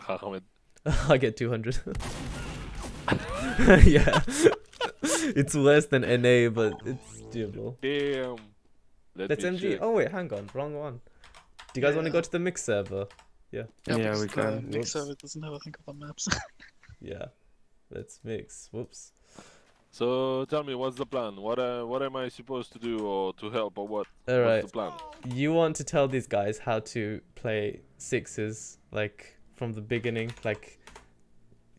Ahmed? I get 200. Yeah. It's worse than NA, but it's doable. Damn. Let That's me MG. check. Oh wait, hang on, wrong one. Do you guys want to go to the mix server? Yeah. Yeah, Yeah, because we the can. mix Whoops. server doesn't have a thing about maps. Yeah. Let's mix. Whoops. So tell me, what's the plan? What am I supposed to do or to help or what? All What's right. the plan? You want to tell these guys how to play sixes, like from the beginning, like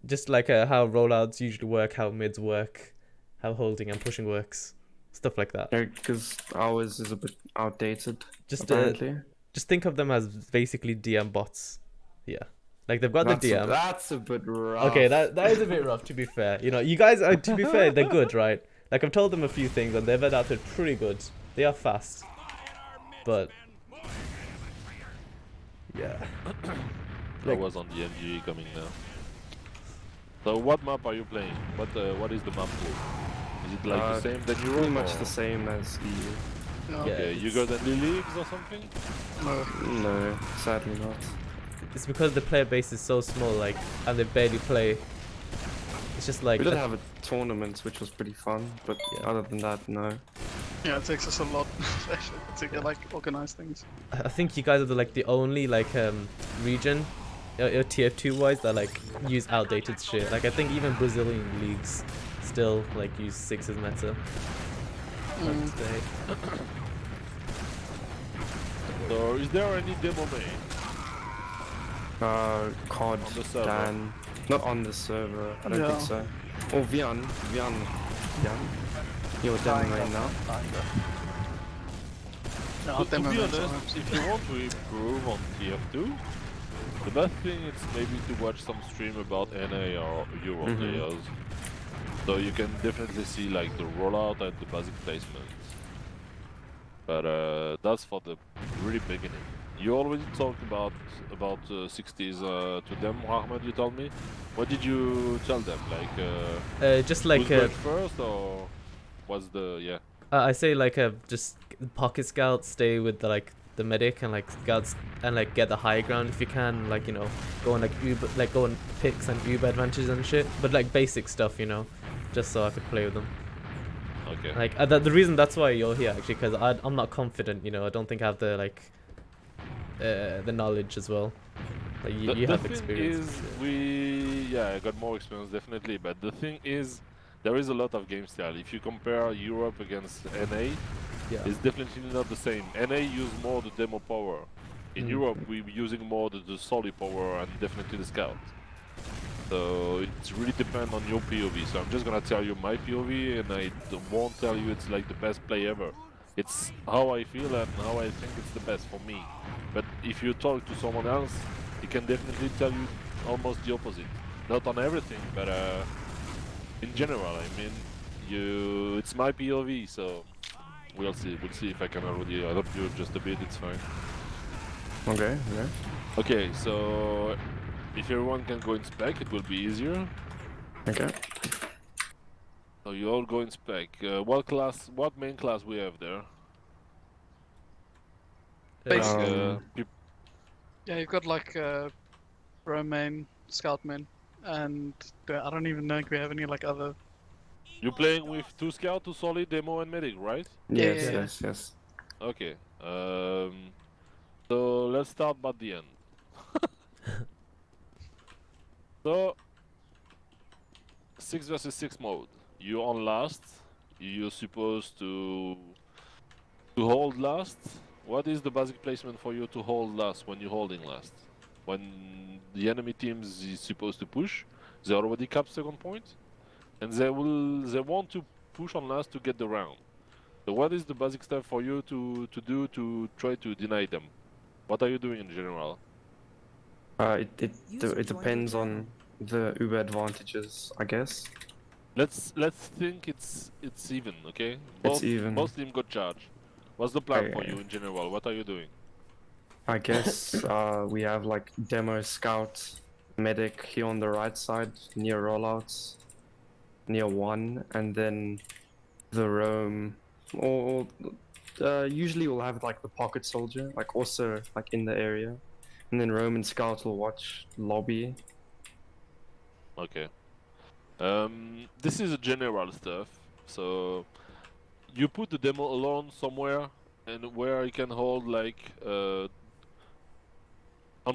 just like how rollouts usually work, how mids work, how holding and pushing works, stuff like that. Yeah, because ours is a bit outdated, Just apparently. just think of them as basically DM bots. Yeah. Like they've got the DM. That's a bit rough. Okay, that is a bit rough to be fair. You know, you guys are, to be fair, they're good, right? Like I've told them a few things and they've adapted pretty good. They are fast. But yeah. I Like, was on the MG coming now. So what map are you playing? What is the map pool? Is it like the same than Europe? Pretty much or? the same as EU. No, Yeah. Okay, you it's- got any leagues or something? no. No, sadly not. it's because the player base is so small, like, and they barely play. It's just like We did have a tournament, which was pretty fun, but Yeah. other than that, no. Yeah, it takes us a lot actually to get like organize things. I think you guys are the only like region, TF2 wise, that like use outdated shit. Like I think even Brazilian leagues still like use sixes meta. Mm. Today. So is there any demo main? COD, On the server. Dan, not on the server, I don't Yeah. think so. Oh, Vian. You're demo right now. No, To demo be maps are honest, if you want to improve on TF2, the best thing is maybe to watch some stream about NA or Euro Mhm. players. So you can definitely see like the rollout and the basic placement. But that's for the really beginning. You already talked about 60s to them, Ahmed. You told me. What did you tell them? Like Just like who's going first, or was the yeah? I say like just pocket scout, stay with the medic and like scouts and like get the high ground if you can, like, you know, go on like Uber, like go on picks and Uber advantages and shit, but like basic stuff, you know, just so I could play with them. Okay. Like the reason that's why you're here actually, because I'm not confident, you know, I don't think I have the like the knowledge as well. Like you The have thing experience. is, I got more experience definitely, but the thing is, there is a lot of game style. If you compare Europe against NA, Yeah. it's definitely not the same. NA use more the demo power. In Europe, we're using more the solid power and definitely the scout. So it really depends on your POV. So I'm just gonna tell you my POV, and I won't tell you it's like the best play ever. It's how I feel and how I think it's the best for me. But if you talk to someone else, he can definitely tell you almost the opposite. Not on everything, but in general. I mean, it's my POV, so we'll see. We'll see if I can already help you just a bit. It's fine. Okay. Okay, so if everyone can go in spec, it will be easier. Okay. So you all go in spec. What main class we have there? Basic. Like, Yeah, you've got like Romain, Scoutman, and I don't even know if we have any like other. you're playing with 2 scout, 2 solid, demo, and medic, right? Yes, Yeah. yes. Okay. So let's start by the end. So 6 versus 6 mode. You're on last. You're supposed to hold last. What is the basic placement for you to hold last when you're holding last? When the enemy teams is supposed to push, they already cap second point, and they want to push on last to get the round. So what is the basic step for you to do to try to deny them? What are you doing in general? It depends on the Uber advantages, I guess. Let's think it's even, okay? It's even. Both team got charge. What's the plan for Okay. you in general? What are you doing? I guess we have like demo scout, medic here on the right side near rollouts, near 1, and then the roam. Or usually we'll have like the pocket soldier, like also like in the area, And then Roman Scout will watch lobby. Okay. This is a general stuff. So you put the demo alone somewhere, and where you can hold like on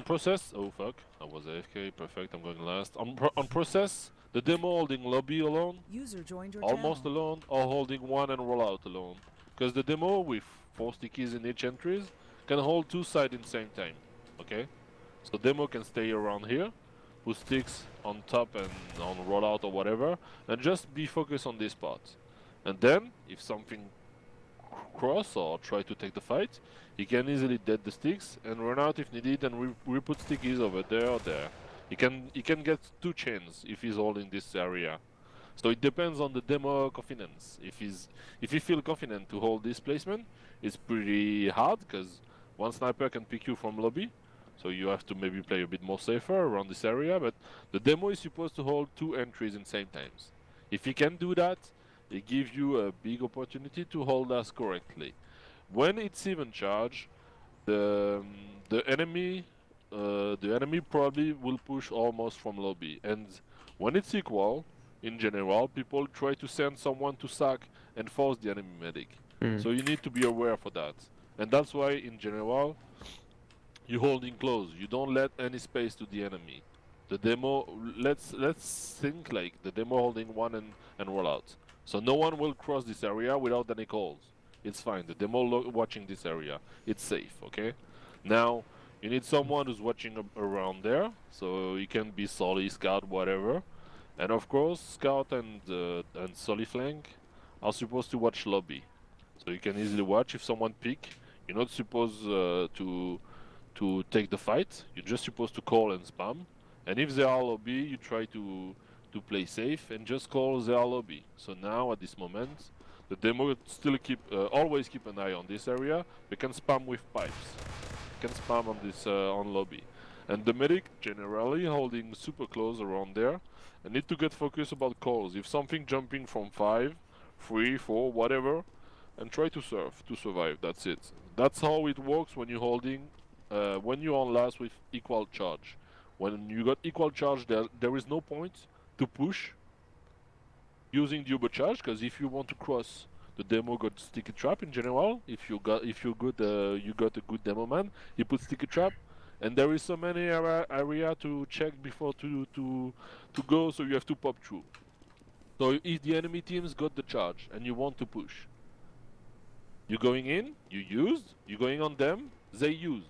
process. Oh fuck! I was AFK. Perfect. I'm going last. On process, the demo holding lobby alone, User joined your almost channel. alone, or holding one and roll out alone. Because the demo with 4 stickies in each entries can hold 2 sides in the same time. Okay. So demo can stay around here, put sticks on top and on rollout or whatever, and just be focused on this part. And then, if something cross or try to take the fight, he can easily dead the sticks and run out if needed and re-put stickies over there or there. He can get 2 chains if he's holding this area. So it depends on the demo confidence. If he feel confident to hold this placement, it's pretty hard because one sniper can pick you from lobby. So you have to maybe play a bit more safer around this area, but the demo is supposed to hold 2 entries in same times. If he can do that, it gives you a big opportunity to hold us correctly. When it's even charge, the the enemy the enemy probably will push almost from lobby, and when it's equal, in general, people try to send someone to sack and force the enemy medic. So you need to be aware for that, and that's why in general you holding close. You don't let any space to the enemy. The demo, let's think like the demo holding one and roll out. So no one will cross this area without any calls. It's fine. The demo watching this area. It's safe. Okay. Now you need someone who's watching around there, so you can be Solly, Scout, whatever. And of course, Scout and Solly flank are supposed to watch lobby, so you can easily watch if someone pick. You're not supposed to take the fight. You're just supposed to call and spam. And if they are lobby, you try to play safe and just call their lobby. So now at this moment, the demo still always keep an eye on this area. They can spam with pipes. They can spam on this on lobby. And the medic generally holding super close around there and need to get focused about calls. If something jumping from 5, 3, 4, whatever, and try to survive. That's it. That's how it works when you're holding when you're on last with equal charge. When you got equal charge, there is no point to push using the Uber charge, because if you want to cross, the demo got sticky trap in general. If you got you got a good demo man, he puts sticky trap, and there is so many area to check before to go, so you have to pop through. So if the enemy teams got the charge and you want to push, you're going in, you used, you're going on them, they used.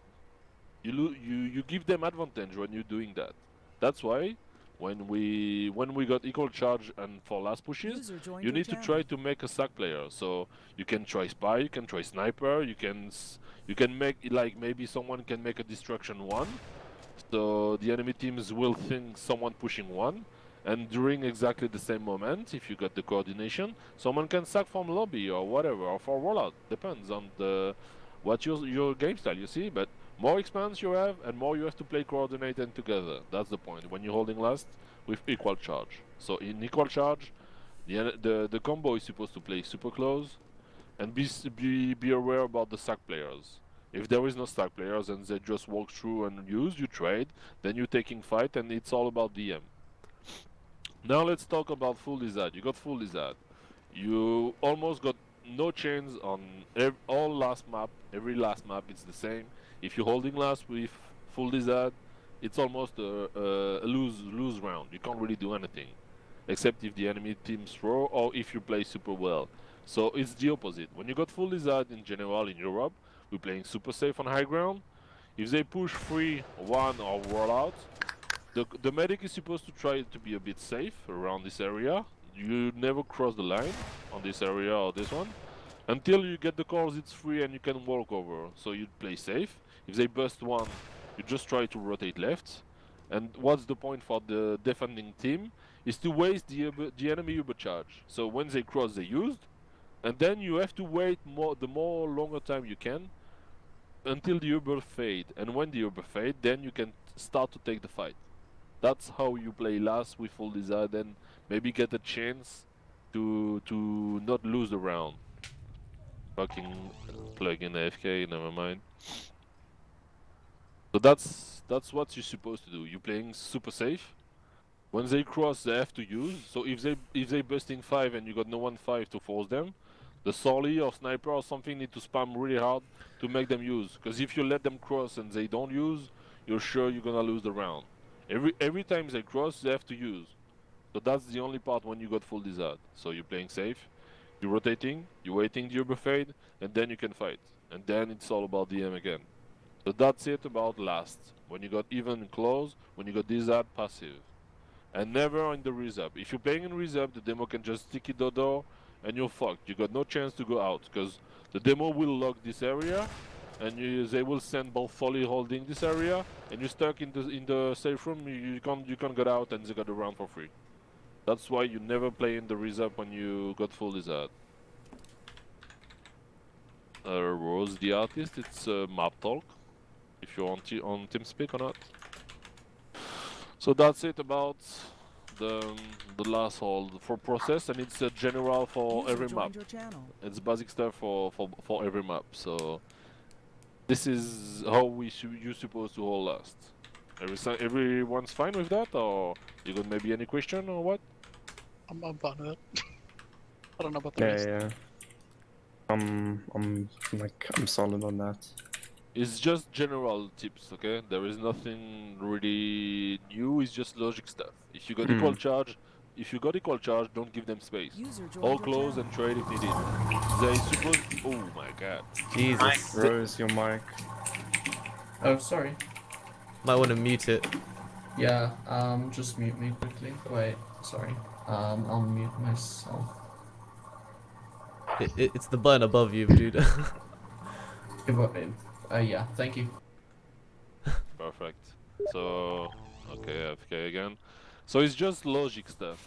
You give them advantage when you're doing that. That's why when we got equal charge and for last pushes, User joined you your need to channel. try to make a sack player. So you can try spy, you can try sniper, you can make like maybe someone can make a destruction one. So the enemy teams will think someone pushing one, and during exactly the same moment, if you got the coordination, someone can sack from lobby or whatever, or for rollout. Depends on what your game style, you see. But more expanse you have, and more you have to play coordinated together. That's the point. When you're holding last with equal charge. So in equal charge, the combo is supposed to play super close, and be aware about the sack players. If there is no stack players and they just walk through and use, you trade, then you're taking fight, and it's all about DM. Now let's talk about full lizard. You got full lizard. You almost got no chains on all last map. Every last map it's the same. If you're holding last with full lizard, it's almost a lose round. You can't really do anything, except if the enemy teams throw or if you play super well. So it's the opposite. When you got full lizard in general in Europe, we're playing super safe on high ground. If they push 3, 1 or roll out, the medic is supposed to try to be a bit safe around this area. You never cross the line on this area or this one until you get the calls. It's free and you can walk over, so you play safe. If they bust one, you just try to rotate left. And what's the point for the defending team is to waste the enemy Uber charge. So when they cross, they used, and then you have to wait the more longer time you can until the Uber fade. And when the Uber fade, then you can start to take the fight. That's how you play last with full desire, and maybe get a chance to not lose the round. Fucking plug in AFK, never mind. So that's what you're supposed to do. You're playing super safe. When they cross, they have to use. So if they busting 5 and you got no one 5 to force them, the Solly or Sniper or something need to spam really hard to make them use. Because if you let them cross and they don't use, you're sure you're gonna lose the round. Every time they cross, they have to use. So that's the only part when you got full desert. So you're playing safe, you're rotating, you're waiting the Uber fade, and then you can fight. And then it's all about DM again. So that's it about last. When you got even close, when you got desert passive. And never in the resub. If you're playing in resub, the demo can just stick it the door and you're fucked. You got no chance to go out because the demo will lock this area and they will send both Folly holding this area and you're stuck in the safe room. You can't get out and they got the round for free. That's why you never play in the resub when you got full desert. Rose the artist, it's map talk. If you're on TeamSpeak or not. So that's it about the the last hold for process, and it's a general for User every map. joined your channel. It's basic stuff for every map. So this is how you're supposed to hold last. Everyone's fine with that, or you got maybe any question or what? I'm fine with it. I don't know about the Yeah, rest. yeah. I'm solid on that. It's just general tips, okay? There is nothing really new. It's just logic stuff. If you got equal charge, don't give them space. User joined Hold your close channel. and trade if needed. They suppose. Oh my god. Jesus. Rose, your mic. Oh, sorry. Might want to mute it. Yeah, just mute me quickly. Wait, sorry. I'll mute myself. It's the button above you, dude. Yeah, thank you. Perfect. So, okay, FK again. So it's just logic stuff.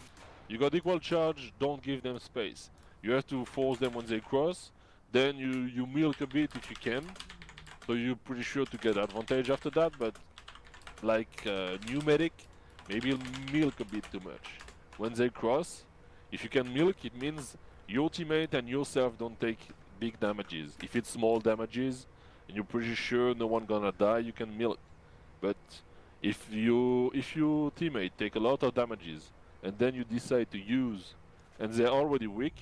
You got equal charge, don't give them space. You have to force them when they cross. Then you milk a bit if you can. So you're pretty sure to get advantage after that. But like new medic, maybe you'll milk a bit too much. When they cross, if you can milk, it means your teammate and yourself don't take big damages. If it's small damages and you're pretty sure no one gonna die, you can milk. But if your teammate take a lot of damages and then you decide to use and they're already weak,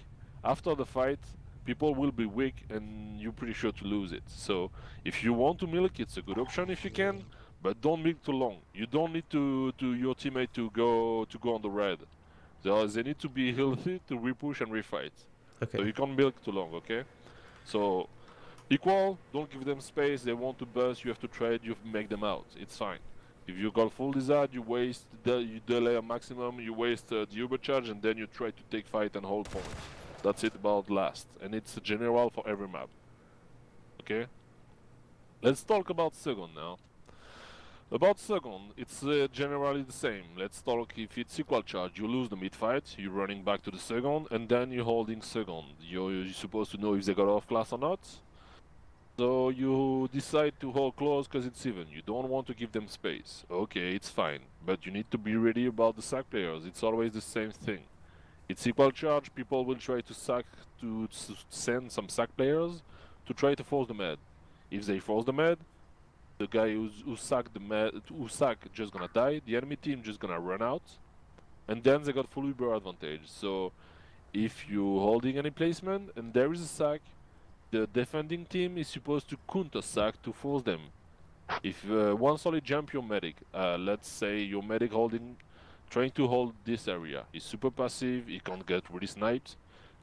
after the fight people will be weak and you're pretty sure to lose it. So if you want to milk, it's a good option if you can, but don't milk too long. You don't need to your teammate to go on the red. They need to be healthy to repush and refight. So Okay. you can't milk too long, okay? So equal, don't give them space. They want to burst, you have to trade, you make them out. It's fine. If you got full desert, you you delay a maximum, you waste the Uber charge, and then you try to take fight and hold points. That's it about last, and it's general for every map. Okay? Let's talk about second now. About second, it's generally the same. Let's talk if it's equal charge. You lose the mid fight, you're running back to the second, and then you're holding second. You're supposed to know if they got off class or not. So you decide to hold close because it's even. You don't want to give them space. Okay, it's fine. But you need to be ready about the sack players. It's always the same thing. It's equal charge. People will try to send some sack players to try to force the med. If they force the med, the guy who sack just gonna die. The enemy team just gonna run out, and then they got full Uber advantage. So if you're holding any placement and there is a sack, the defending team is supposed to counter sack to force them. If one solid jump your medic, let's say your medic trying to hold this area, is super passive, he can't get really sniped.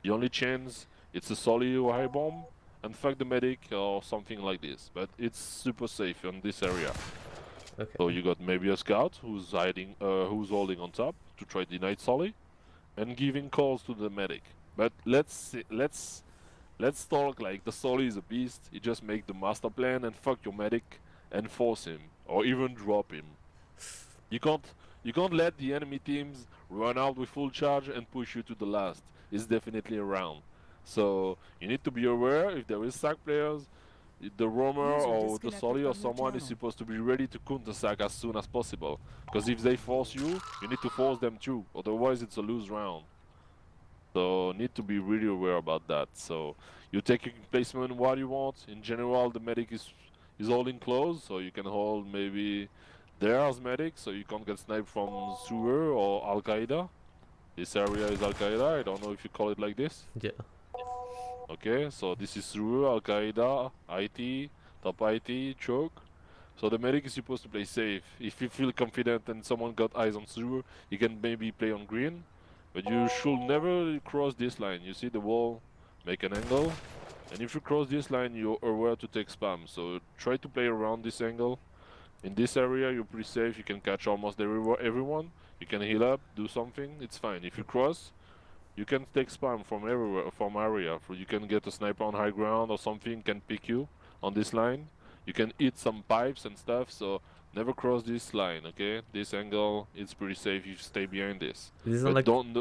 The only chance it's a solid or high bomb and fuck the medic or something like this. But it's super safe on this area. Okay. So you got maybe a scout who's who's holding on top to try to deny solid and giving calls to the medic. But let's talk like the Soli is a beast. He just make the master plan and fuck your medic and force him or even drop him. You can't let the enemy teams run out with full charge and push you to the last. It's definitely around. So you need to be aware if there is sack players, the roamer User or the disconnected Soli or from your someone is channel. supposed to be ready to counter sack as soon as possible. Because if they force you, you need to force them too. Otherwise it's a lose round. So need to be really aware about that. So you take your placement what you want. In general, the medic is holding close, so you can hold maybe there as medic, so you can't get sniped from sewer or Al Qaeda. This area is Al Qaeda. I don't know if you call it like this. Yeah. Okay, so this is sewer, Al Qaeda, IT, top IT, choke. So the medic is supposed to play safe. If you feel confident and someone got eyes on sewer, you can maybe play on green. But you should never cross this line. You see the wall, make an angle. And if you cross this line, you're aware to take spam. So try to play around this angle. In this area, you're pretty safe. You can catch almost everyone. You can heal up, do something. It's fine. If you cross, you can take spam from everywhere, from area. You can get a sniper on high ground or something can pick you on this line. You can hit some pipes and stuff. So never cross this line. Okay, this angle it's pretty safe. You stay behind this. Is this But like? don't.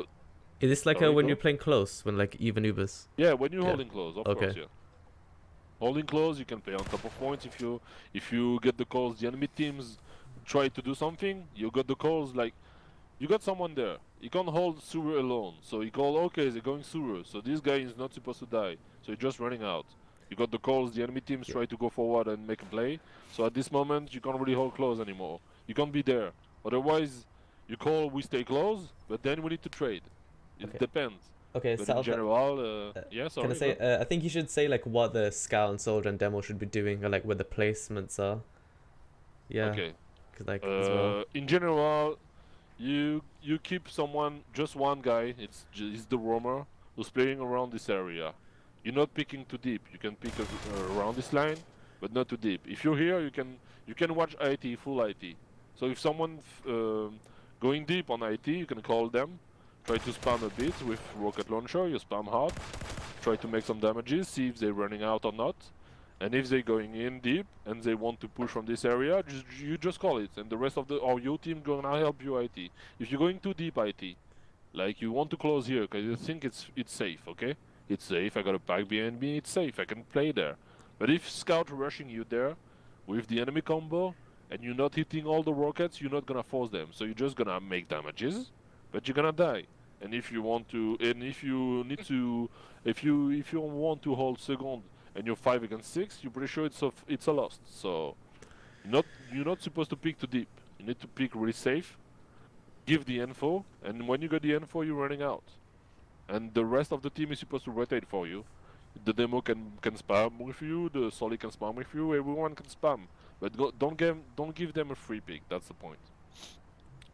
Is this like Sorry, when go. you're playing close, when like even Ubers? Yeah, when you're Yeah. holding close, of Okay. course, yeah. Holding close, you can play on top of points. If you get the calls, the enemy teams try to do something. You got the calls like you got someone there. You can't hold sewer alone. So you call, okay, they're going sewer. So this guy is not supposed to die. So you're just running out. You got the calls. The enemy teams Yeah. try to go forward and make a play. So at this moment, you can't really hold close anymore. You can't be there. Otherwise, you call, we stay close, but then we need to trade. It Okay. depends. Okay, But in South. general, yeah, sorry. Can I say? go. I think you should say like what the scout and soldier and demo should be doing, or like where the placements are. Yeah. Okay. Cause like as well. In general, you keep someone, just one guy. It's the roamer who's playing around this area. You're not picking too deep. You can pick around this line, but not too deep. If you're here, you can watch IT, full IT. So if someone going deep on IT, you can call them. Try to spam a bit with rocket launcher. You spam hard. Try to make some damages. See if they're running out or not. And if they're going in deep and they want to push from this area, you just call it, and the rest of your team gonna help you IT. If you're going too deep IT, like you want to close here because you think it's safe, okay? It's safe. I got a pack behind me. It's safe. I can play there. But if scout rushing you there with the enemy combo and you're not hitting all the rockets, you're not gonna force them. So you're just gonna make damages, but you're gonna die. And if you want to, and if you need to, if you want to hold second and you're 5 against 6, you're pretty sure it's a loss. So you're not supposed to pick too deep. You need to pick really safe. Give the info, and when you get the info, you're running out. And the rest of the team is supposed to rotate for you. The demo can spam with you. The Solly can spam with you. Everyone can spam, but don't give them a free pick. That's the point.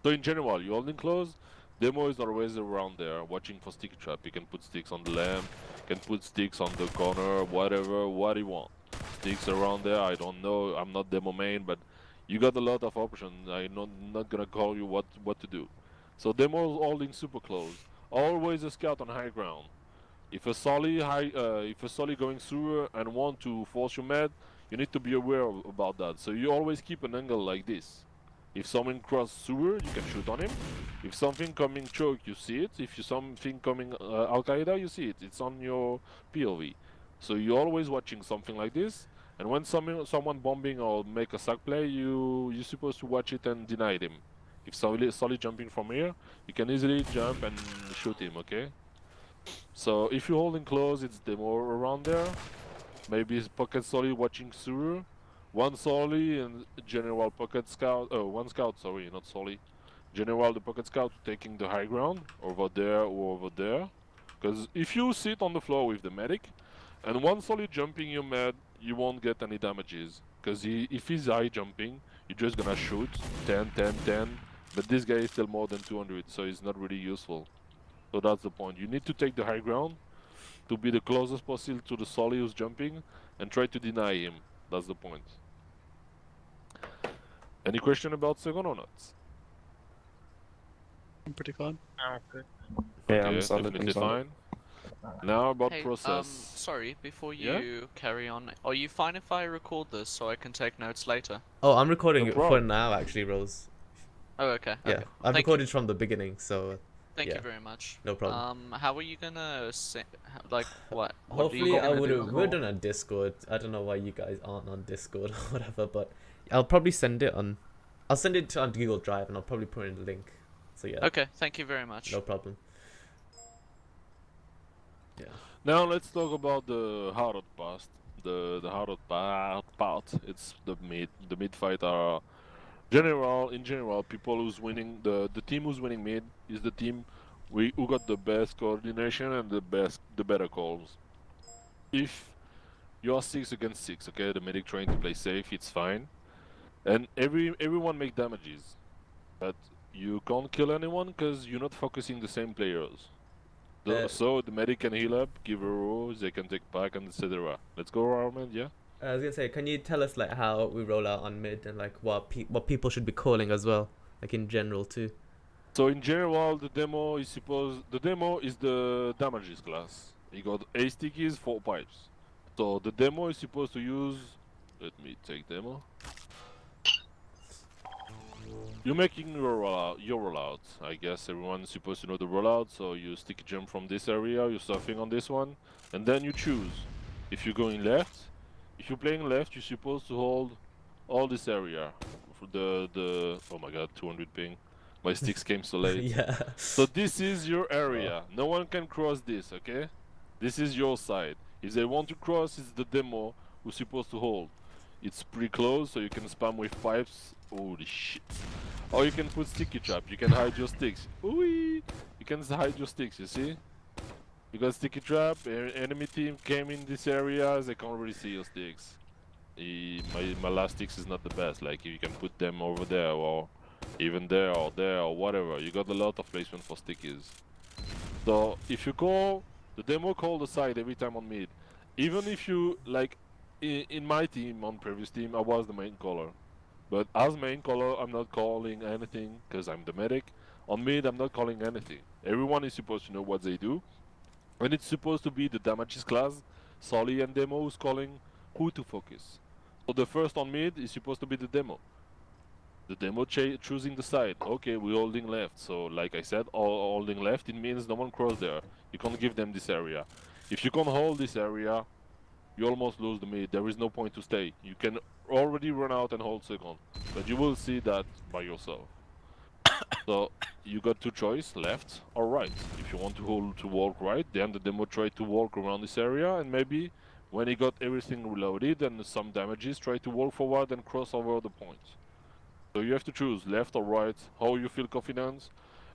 So in general, you're holding close. Demo is always around there, watching for stick trap. You can put sticks on the lamp, can put sticks on the corner, whatever, what you want. Sticks around there, I don't know, I'm not demo main, but you got a lot of options. I'm not gonna call you what to do. So demo is holding super close. Always a scout on high ground. If a solly going through and want to force your med, you need to be aware about that. So you always keep an angle like this. If someone cross sewer, you can shoot on him. If something coming choke, you see it. If you something coming Al Qaeda, you see it. It's on your POV. So you're always watching something like this. And when someone bombing or make a sack play, you're supposed to watch it and deny him. If solid jumping from here, you can easily jump and shoot him. Okay. So if you're holding close, it's demo around there. Maybe it's pocket solid watching sewer. One Solly and General Pocket Scout, one Scout, sorry, not Solly. General the Pocket Scout taking the high ground, over there or over there. Because if you sit on the floor with the medic, and one Solly jumping your med, you won't get any damages. Because if he's high jumping, you're just gonna shoot 10, 10, 10. But this guy is still more than 200, so it's not really useful. So that's the point. You need to take the high ground to be the closest possible to the Solly who's jumping and try to deny him. That's the point. Any question about second or not? I'm pretty fine. Yeah, Okay, I'm solid. definitely I'm solid. fine. Now about Hey, process. sorry, before Yeah? you carry on, are you fine if I record this so I can take notes later? Oh, I'm recording No it for problem. now, actually, Rose. Oh, okay. Yeah, okay. I've Thank recorded from the beginning, so Thank yeah. you very much. No problem. How are you gonna say, like, what? What are hopefully you I gonna would do? have. We're done on Discord. I don't know why you guys aren't on Discord or whatever, but I'll probably send it on. I'll send it on Google Drive, and I'll probably put in the link. So yeah, Okay, thank you very much. no problem. Yeah. Now let's talk about the hard past. The hardest part. It's the mid. The mid fight are in general, people who's winning the team who's winning mid is the team who got the best coordination and the better calls. If you are 6 against 6, okay, the medic trying to play safe, it's fine, and everyone make damages, but you can't kill anyone because you're not focusing the same players. So the medic can heal up, give a row, they can take back, and etc. Let's go, Armand. Yeah. I was gonna say, can you tell us like how we roll out on mid and like what people should be calling as well, like in general too? So in general, the demo is the damages class. You got 8 stickies, 4 pipes. So the demo is supposed to use. Let me take demo. You're making your rollout. I guess everyone's supposed to know the rollout. So you sticky jump from this area. You're surfing on this one, and then you choose. If you're going left, if you're playing left, you're supposed to hold all this area. For the oh my god, 200 ping. My sticks came so late. Yeah. So this is your area. No one can cross this, okay? This is your side. If they want to cross, it's the demo who's supposed to hold. It's pretty close, so you can spam with pipes. Holy shit. Or you can put sticky trap. You can hide your sticks. Ooh, you can hide your sticks, you see? You got sticky trap, enemy team came in this area, they can't really see your sticks. My last sticks is not the best, like you can put them over there or even there or whatever. You got a lot of placement for stickies. So if you call the demo, call the side every time on mid. Even if you like in my team, on previous team, I was the main caller. But as main caller, I'm not calling anything because I'm the medic. On mid, I'm not calling anything. Everyone is supposed to know what they do. And it's supposed to be the damages class, Solly and demo who's calling who to focus. So the first on mid is supposed to be the demo. The demo choosing the side. Okay, we're holding left. So like I said, holding left, it means no one cross there. You can't give them this area. If you can't hold this area, you almost lose the mid. There is no point to stay. You can already run out and hold second. But you will see that by yourself. So you got two choice, left or right. If you want to hold to walk right, then the demo tried to walk around this area, and maybe when he got everything reloaded and some damages, try to walk forward and cross over the point. So you have to choose left or right, how you feel confident.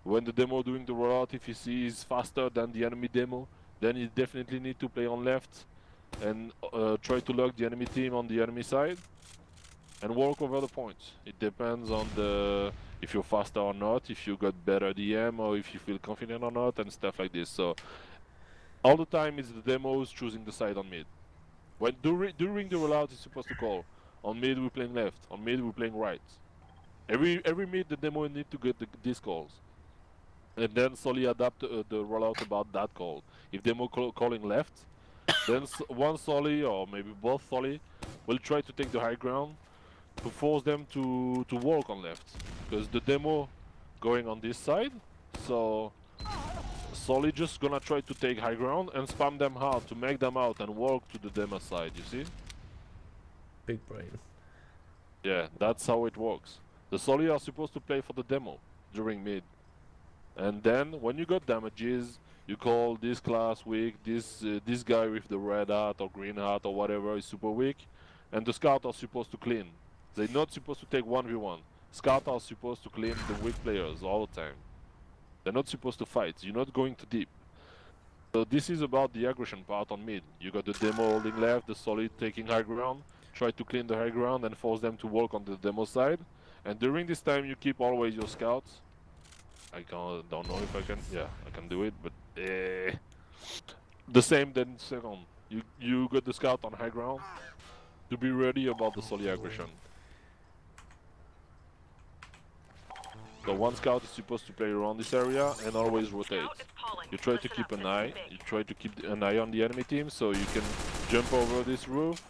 When the demo doing the rollout, if he sees faster than the enemy demo, then he definitely need to play on left and try to lock the enemy team on the enemy side and walk over the points. It depends on the if you're faster or not, if you got better DM or if you feel confident or not and stuff like this. So all the time it's the demos choosing the side on mid. When during the rollout it's supposed to call. On mid we're playing left, on mid we're playing right. Every mid the demo need to get these calls. And then slowly adapt the rollout about that call. If demo calling left, then one Solly or maybe both Solly will try to take the high ground to force them to walk on left. Because the demo going on this side, so Solly just gonna try to take high ground and spam them hard to make them out and walk to the demo side, you see? Big brain. Yeah, that's how it works. The Solly are supposed to play for the demo during mid. And then when you got damages, you call this class weak, this guy with the red hat or green hat or whatever is super weak, and the scout are supposed to clean. They're not supposed to take 1v1. Scout are supposed to clean the weak players all the time. They're not supposed to fight. You're not going too deep. So this is about the aggression part on mid. You got the demo holding left, the solid taking high ground, try to clean the high ground and force them to walk on the demo side. And during this time you keep always your scouts. I don't know if I can. Yeah, I can do it, but the same then second. You got the scout on high ground to be ready about the solid aggression. So one scout is supposed to play around this area and always rotate. You try to keep an eye. You try to keep an eye on the enemy team so you can jump over this roof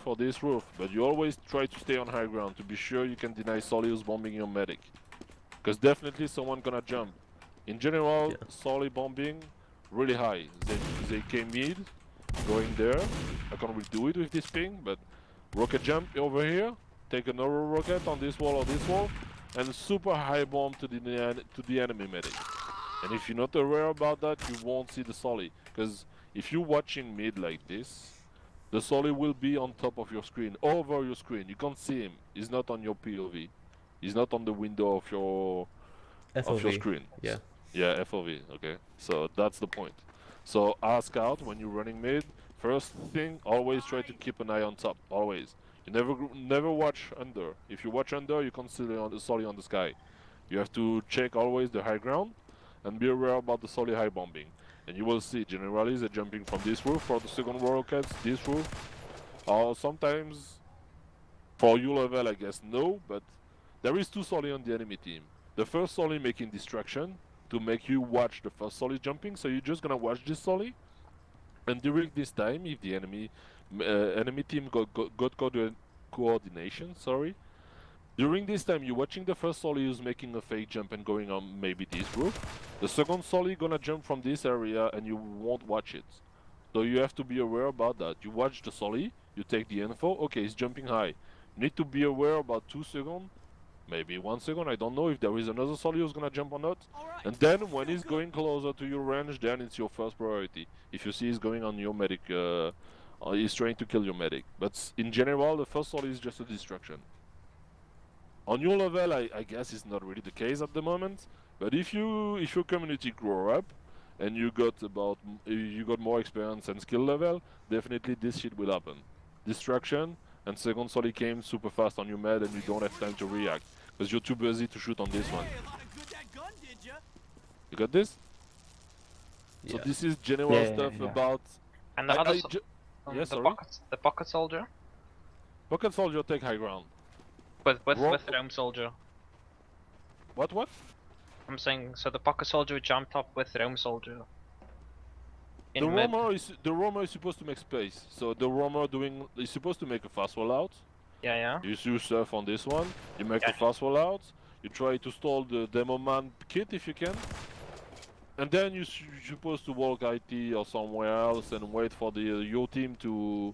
or this roof. But you always try to stay on high ground to be sure you can deny Solly who's bombing your medic. Because definitely someone gonna jump. In general, Solly bombing really high. They came mid, going there. I can't really do it with this ping, but rocket jump over here, take another rocket on this wall or this wall, and super high bomb to the enemy medic. And if you're not aware about that, you won't see the Solly. Because if you're watching mid like this, the Solly will be on top of your screen, over your screen. You can't see him. He's not on your POV. He's not on the window of your FOV. screen. Yeah. Yeah, FOV. Okay, so that's the point. So as scout, when you're running mid, first thing, always try to keep an eye on top. Always. You never watch under. If you watch under, you can't see the Solly on the sky. You have to check always the high ground, and be aware about the Solly high bombing. And you will see generally they're jumping from this roof for the second rockets, this roof, or sometimes for you level, I guess no, but there is two Solly on the enemy team. The first Solly making distraction to make you watch the first Solly jumping, so you're just gonna watch this Solly. And during this time, if the enemy team got coordination, sorry. During this time, you're watching the first Solly who's making a fake jump and going on maybe this roof. The second Solly gonna jump from this area and you won't watch it. So you have to be aware about that. You watch the Solly, you take the info, okay, he's jumping high. You need to be aware about 2 seconds, maybe 1 second, I don't know if there is another Solly who's gonna jump or not. And then when he's going closer to your range, then it's your first priority. If you see he's going on your medic, he's trying to kill your medic. But in general, the first Solly is just a distraction. On your level, I guess it's not really the case at the moment. But if your community grow up and you got more experience and skill level, definitely this shit will happen. Distraction, and second Solly came super fast on your med and you don't have time to react because you're too busy to shoot on this one. You got this? Yeah. So this is general Yeah, stuff yeah. about. And the other, yeah, the sorry. the pocket soldier Pocket soldier take high ground. with Ro- roam soldier. What? I'm saying so the pocket soldier jumped up with roam soldier. The roamer is supposed to make space. So the roamer is supposed to make a fast rollout. Yeah. You surf on this one. You make Yeah. a fast rollout. You try to stall the demo man kit if you can. And then you're supposed to walk IT or somewhere else and wait for your team to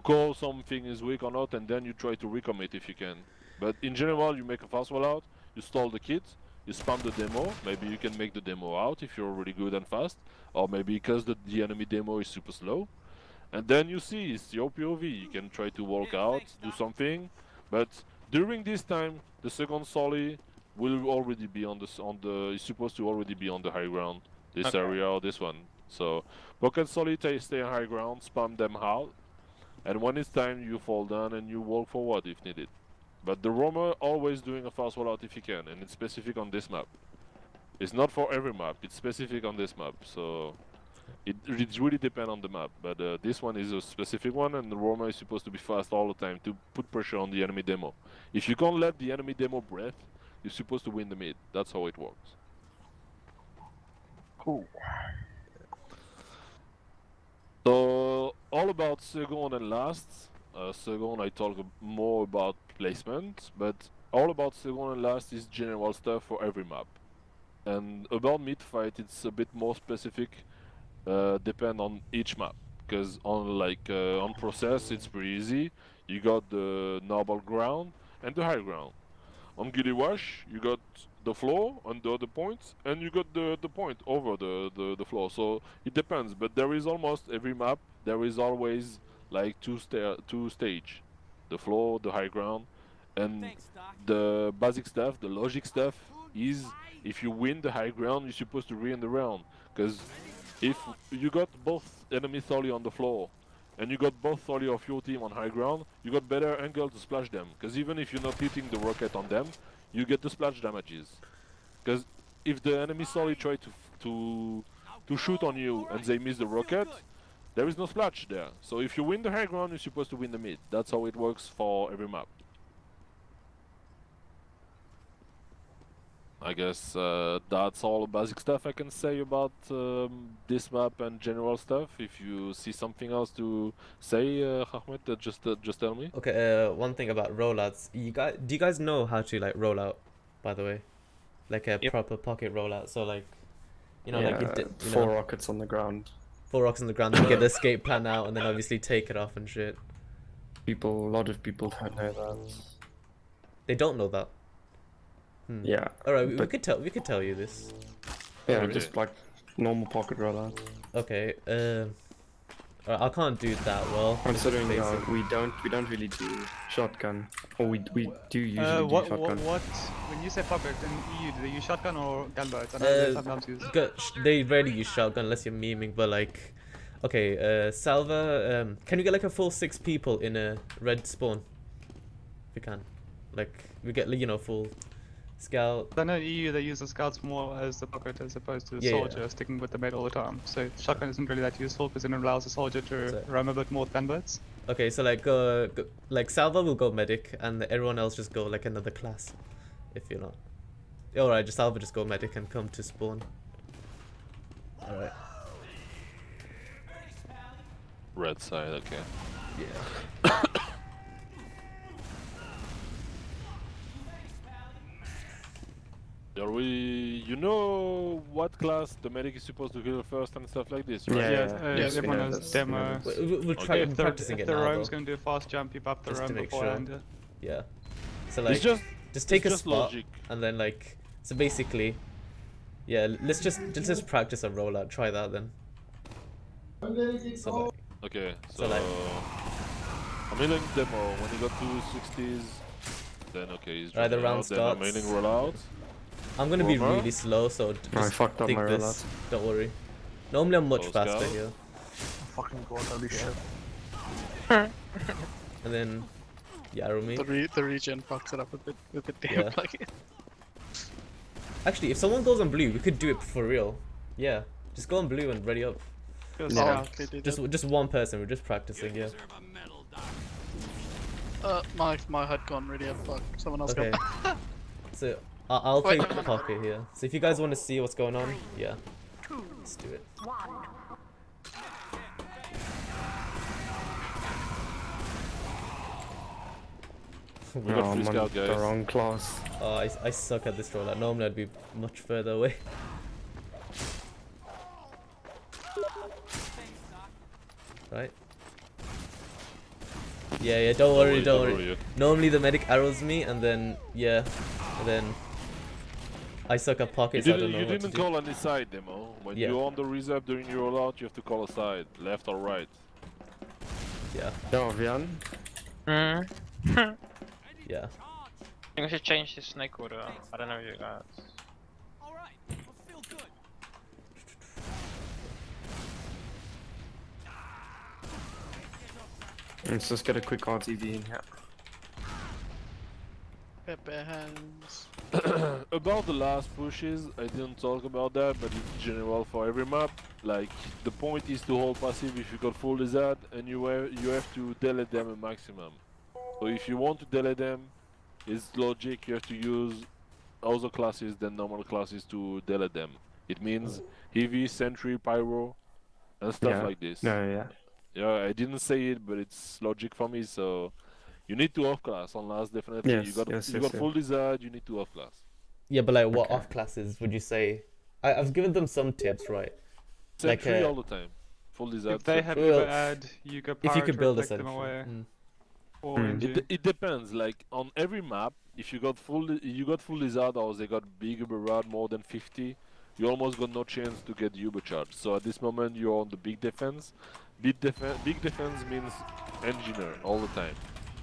call something is weak or not, and then you try to recommit if you can. But in general, you make a fast rollout, you stall the kit, you spam the demo. Maybe you can make the demo out if you're really good and fast, or maybe because the enemy demo is super slow. And then you see it's your POV. You can try to walk out, do something, but during this time, the second Solly will already be is supposed to already be on the high ground, this Okay. area or this one. So pocket Solly stay on high ground, spam them out, and when it's time, you fall down and you walk forward if needed. But the roamer always doing a fast rollout if he can, and it's specific on this map. It's not for every map, it's specific on this map, so it really depends on the map. But this one is a specific one, and the roamer is supposed to be fast all the time to put pressure on the enemy demo. If you can't let the enemy demo breathe, you're supposed to win the mid. That's how it works. Cool. So all about second and last. Second, I talk more about placement, but all about second and last is general stuff for every map. And about mid fight, it's a bit more specific, depend on each map. Because on process, it's pretty easy. You got the normal ground and the high ground. On Gilly Wash, you got the floor under the point, and you got the point over the floor. So it depends, but there is almost every map. There is always like two stage, the floor, the high ground, and the basic stuff, the logic stuff is if you win the high ground, you're supposed to re-end the round. Because if you got both enemy Tholi on the floor and you got both Tholi of your team on high ground, you got better angle to splash them. Because even if you're not hitting the rocket on them, you get the splash damages. Because if the enemy Tholi try to shoot on you and they miss the rocket, there is no splash there. So if you win the high ground, you're supposed to win the mid. That's how it works for every map. I guess that's all the basic stuff I can say about this map and general stuff. If you see something else to say, Ahmed, just tell me. Okay. One thing about rollouts. Do you guys know how to like roll out? By the way, like a Yep. proper pocket rollout. So like, you know, Yeah, like you 4 know, rockets on the ground. 4 rocks on the ground, then get the escape plan out, and then obviously take it off and shit. A lot of people don't know that. They don't know that. Yeah. All right, we but- could tell you this. Yeah, really? just like normal pocket rollout. Okay. I can't do that well. Considering basic. we don't really do shotgun, or we do usually do shotgun. What? When you say puppet in EU, do they use shotgun or gunboats? I know they sometimes use. They rarely use shotgun unless you're memeing, but like, okay, Salva, can you get like a full 6 people in a red spawn? If you can, like, we get, you know, full scout. I know in EU they use the scouts more as the puppet as opposed to the Yeah, soldier sticking with the med all the time. So shotgun isn't really that useful because it allows the soldier to So- roam a bit more with gunboats. Okay, so like, like Salva will go medic, and everyone else just go like another class, if you're not. Alright, just Salva just go medic and come to spawn. Alright. Red side, okay. Yeah. Are we... You know what class the medic is supposed to heal first and stuff like this, right? Yeah. Yes, everyone yeah, has that's- demo. We'll try Okay. practicing If it the now, roam's though. going to do a fast jump, you up the Just to roam make beforehand. Yeah. So like, It's just take it's a just spot, logic. and then like, so basically, yeah, let's just practice a rollout. Try that then. So like, Okay, So, so... like- I'm healing demo. When he got to 60s, then okay, he's Right, the dropping round out, then I'm starts. healing rollout. I'm gonna be Warmer? really slow, so I just fucked up think my this. rollout. Don't worry. Normally I'm much Close faster scout. here. Fucking god, holy shit. And then, yeah, arrow me. The regen fucks it up a bit with the damn Yeah. plugin. Actually, if someone goes on blue, we could do it for real. Yeah, just go on blue and ready up. Yeah. Just one person. We're just practicing. Yeah. My had gone really up. Fuck, someone else Okay. got. So I'll Wait. take the pocket here. So if you guys want to see what's going on, yeah, let's do it. We No, got I'm free on scout, the guys. wrong class. Oh, I suck at this rollout. Normally I'd be much further away. Right? Yeah, don't worry, don't worry. Normally the medic arrows me, and then yeah, and then I suck at You pockets. I don't didn't, know you what to didn't do. call any side demo. When Yeah. you're on the reserve during your rollout, you have to call a side, left or right. Yeah, Yo, Vian. yeah. I think we should change the Snakewater. I don't know you guys. Let's just get a quick RTV in here. Bare hands. About the last pushes, I didn't talk about that, but it's general for every map. Like, the point is to hold passive if you got full lizard, and you have to delete them a maximum. So if you want to delete them, it's logic, you have to use other classes than normal classes to delete them. It means heavy, sentry, pyro, and stuff Yeah. like this. No, yeah. Yeah, I didn't say it, but it's logic for me, so... You need to off class on last, definitely. Yes, you got yes, you yes, got full lizard, you need to off class. Yeah, but like, what Okay. off classes would you say? I've given them some tips, right? Like, Sentry all the time. Full lizard. If they have Well, ever add, you go If you could build a them sentry. away. Mm. Or Mm. NG. It depends. Like on every map, if you got full lizard or they got big Uber more than 50, you almost got no chance to get Uber charge. So at this moment you're on the big defense. Big defense means engineer all the time.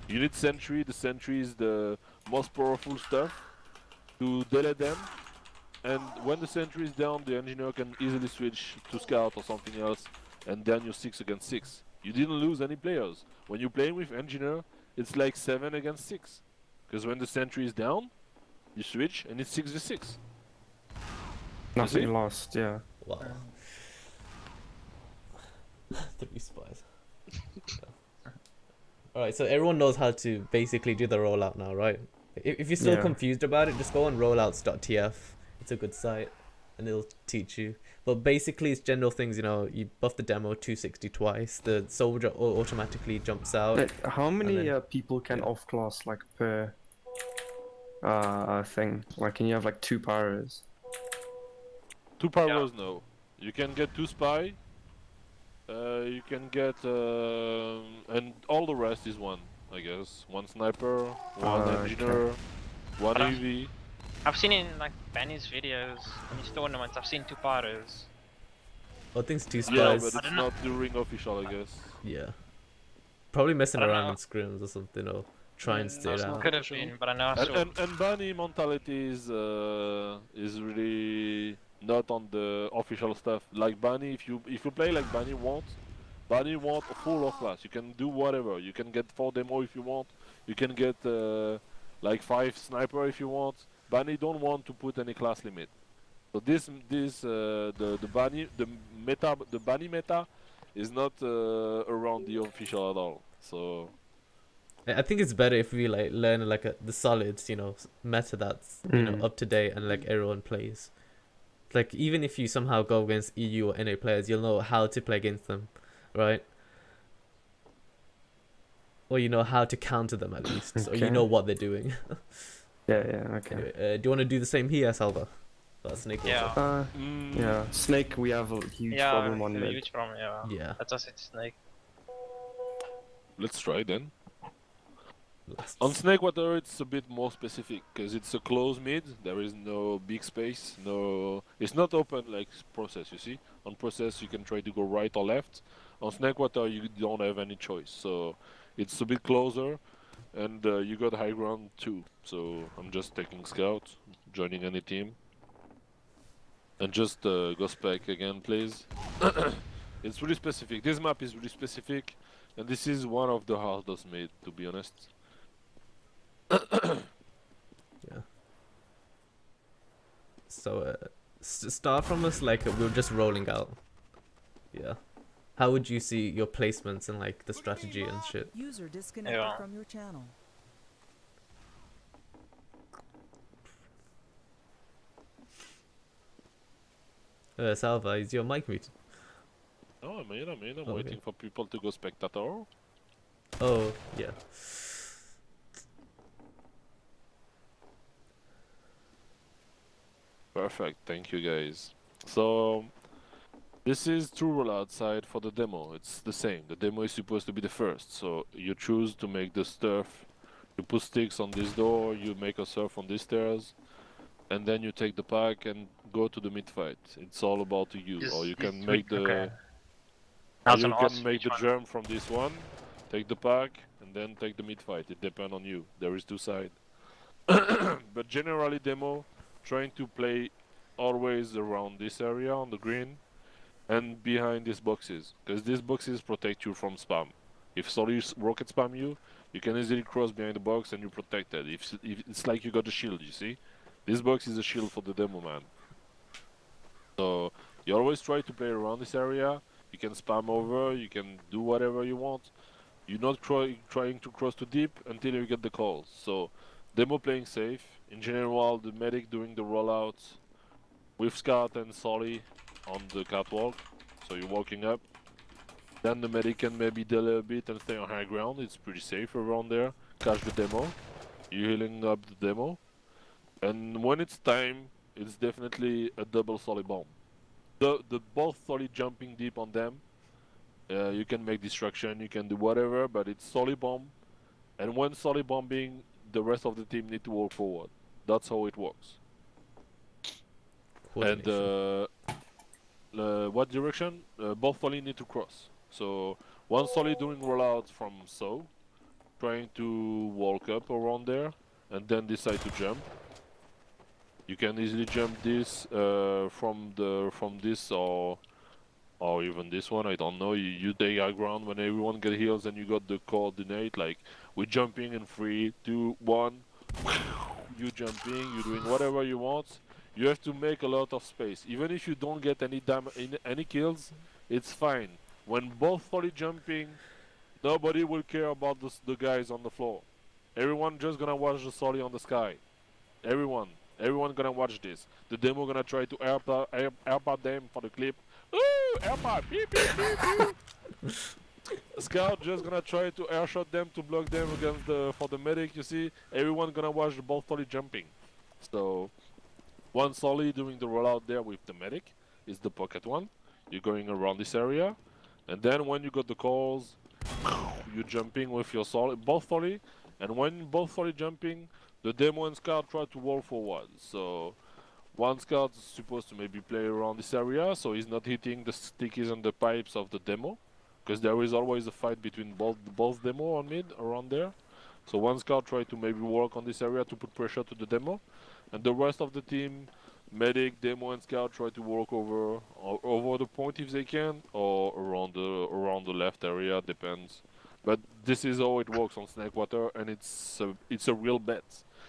You need sentry. The sentry is the most powerful stuff to delete them. And when the sentry is down, the engineer can easily switch to scout or something else, and then you're 6 against 6. You didn't lose any players. When you're playing with engineer, it's like 7 against 6. Because when the sentry is down, you switch and it's 6v6. Nothing lost, yeah. Wow. 3 spies. Alright, so everyone knows how to basically do the rollout now, right? If you're still Yeah. confused about it, just go on rollouts.tf. It's a good site, and it'll teach you. But basically, it's general things, you know, you buff the demo 260 twice, the soldier automatically jumps out. Like, how many then- people can yeah. off class like per thing? Like, can you have like 2 pyros? 2 pyros, no. You can get 2 spy. You can get and all the rest is 1, I guess. 1 sniper, 1 Okay. engineer, 1 But EV. I've seen in like Benny's videos and his tournaments, I've seen two paros. I think it's two Yeah, spies. but it's not during official, I guess. Yeah. Probably messing I don't around know. in scrims or something, or try and Yeah, stay it's it not out. Could have official. been, but I know I saw. And bunny mentality is really not on the official stuff. Like bunny, if you play like bunny want a full of class. You can do whatever. You can get 4 demo if you want. You can get like 5 sniper if you want. Bunny don't want to put any class limit. So the bunny meta is not around the official at all. So I think it's better if we like learn like the solids, you know, meta that's up to date and like everyone plays. Like even if you somehow go against EU or NA players, you'll know how to play against them, right? Or you know how to counter them at least, so you Okay. know what they're doing. Yeah, okay. Anyway, do you want to do the same here, Salva? That's Snakewater. Yeah. Yeah, Snake, we have a huge problem on a mid. huge problem. Yeah. Yeah. That's us. It's Snake. let's try then. Last. On Snakewater, it's a bit more specific because it's a closed mid. There is no big space. No, it's not open like process. You see, on process you can try to go right or left. On Snakewater, you don't have any choice. So it's a bit closer, and you got high ground too. So I'm just taking scout, joining any team, and just go spec again, please. It's really specific. This map is really specific, and this is one of the hardest made, to be honest. Yeah. So start from us like we're just rolling out. Yeah. How would you see your placements and like the strategy and shit? User disconnected Yeah. from your channel. Salva, is your mic muted? Oh, I'm in. I'm Okay. waiting for people to go spectator. Oh, yeah. Perfect, thank you guys. So, this is true roll outside for the demo. It's the same. The demo is supposed to be the first. So, you choose to make the stuff. You put sticks on this door, you make a surf on these stairs, and then you take the pack and go to the mid fight. It's all about you. Or you can make the... Okay. Or That's you an can awesome make the one. jump from this one, take the pack, and then take the mid fight. It depends on you. There is 2 sides. But generally demo, trying to play always around this area on the green and behind these boxes, because these boxes protect you from spam. If Solis rocket spam you, you can easily cross behind the box and you're protected. If it's like you got a shield, you see? This box is a shield for the demo man. So you always try to play around this area. You can spam over, you can do whatever you want. You're not trying to cross too deep until you get the calls. So demo playing safe. In general, the medic doing the rollouts with Scout and Solly on the catwalk. So you're walking up. Then the medic can maybe delay a bit and stay on high ground. It's pretty safe around there. Catch the demo. You're healing up the demo. And when it's time, it's definitely a double Solly bomb. The both Solly jumping deep on them. You can make destruction, you can do whatever, but it's Solly bomb. And when Solly bombing, the rest of the team need to walk forward. That's how it works. And what direction? Both Solly need to cross. So one Solly doing rollout from so, trying to walk up around there, and then decide to jump. You can easily jump this from this or even this one. I don't know. You take high ground when everyone get heals, and you got the coordinate. Like we're jumping in 3, 2, 1. You jumping. You doing whatever you want. You have to make a lot of space. Even if you don't get any kills, it's fine. When both fully jumping, nobody will care about the guys on the floor. Everyone just gonna watch the Solly on the sky. Everyone gonna watch this. The demo gonna try to airpod them for the clip. Ooh, airpod, beep, beep, beep, beep. Scout just gonna try to airshot them to block them against for the medic. You see, everyone gonna watch the both Solly jumping. So one Solly doing the rollout there with the medic is the pocket one. You're going around this area, and then when you got the calls, you're jumping with your Solly, both Solly, and when both Solly jumping, the demo and Scout try to roll forward. So One scout is supposed to maybe play around this area, so he's not hitting the stickies and the pipes of the demo, because there is always a fight between both demo and mid around there. So one scout try to maybe work on this area to put pressure to the demo, and the rest of the team, medic, demo, and scout try to work over the point if they can, or around the left area, depends. But this is how it works on Snakewater, and it's a real bet.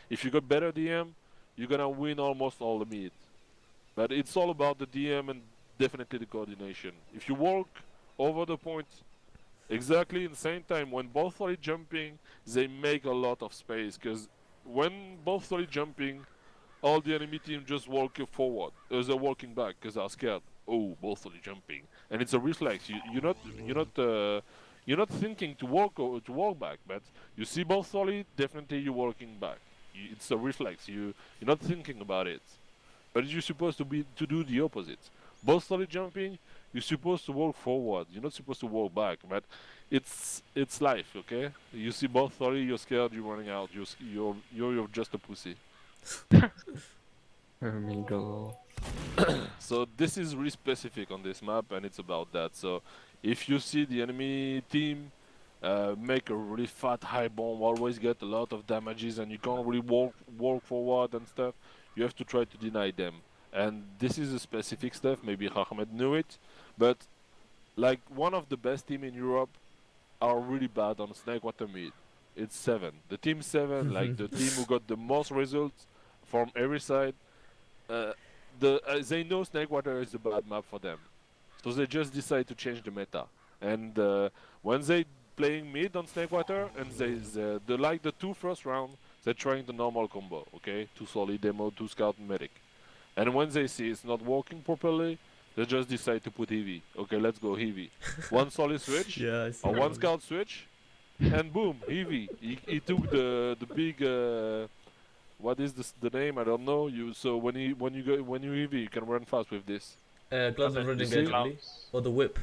If you got better DM, you're gonna win almost all the mid. But it's all about the DM and definitely the coordination. If you work over the point exactly in the same time when both are jumping, they make a lot of space, because when both are jumping, all the enemy team just walk forward. They're walking back because they're scared. Oh, both are jumping, and it's a reflex. You're not thinking to walk or to walk back, but you see both solid, definitely you're walking back. It's a reflex. You're not thinking about it, but you're supposed to do the opposite. Both solid jumping, you're supposed to walk forward. You're not supposed to walk back. But it's life, okay? You see both solid, you're scared, you're running out. You're just a pussy. Amigo. So this is really specific on this map, and it's about that. So if you see the enemy team make a really fat high bomb, always get a lot of damages, and you can't really walk forward and stuff, you have to try to deny them. And this is a specific stuff. Maybe Ahmed knew it, but like one of the best team in Europe are really bad on Snakewater mid. It's 7. The team 7, like the team who got the most results from every side. They know Snakewater is a bad map for them, so they just decide to change the meta. And when they playing mid on Snakewater, and they like the 2 first round, they're trying the normal combo, okay? 2 solid demo, 2 scout medic. And when they see it's not working properly, they just decide to put heavy. Okay, let's go heavy. One solid switch, Yeah, I see or that one one. scout switch, and boom, heavy. He took the big. What is the name? I don't know. So when you heavy, you can run fast with this. Gloves of Okay. running see? edge, I believe. Or the whip.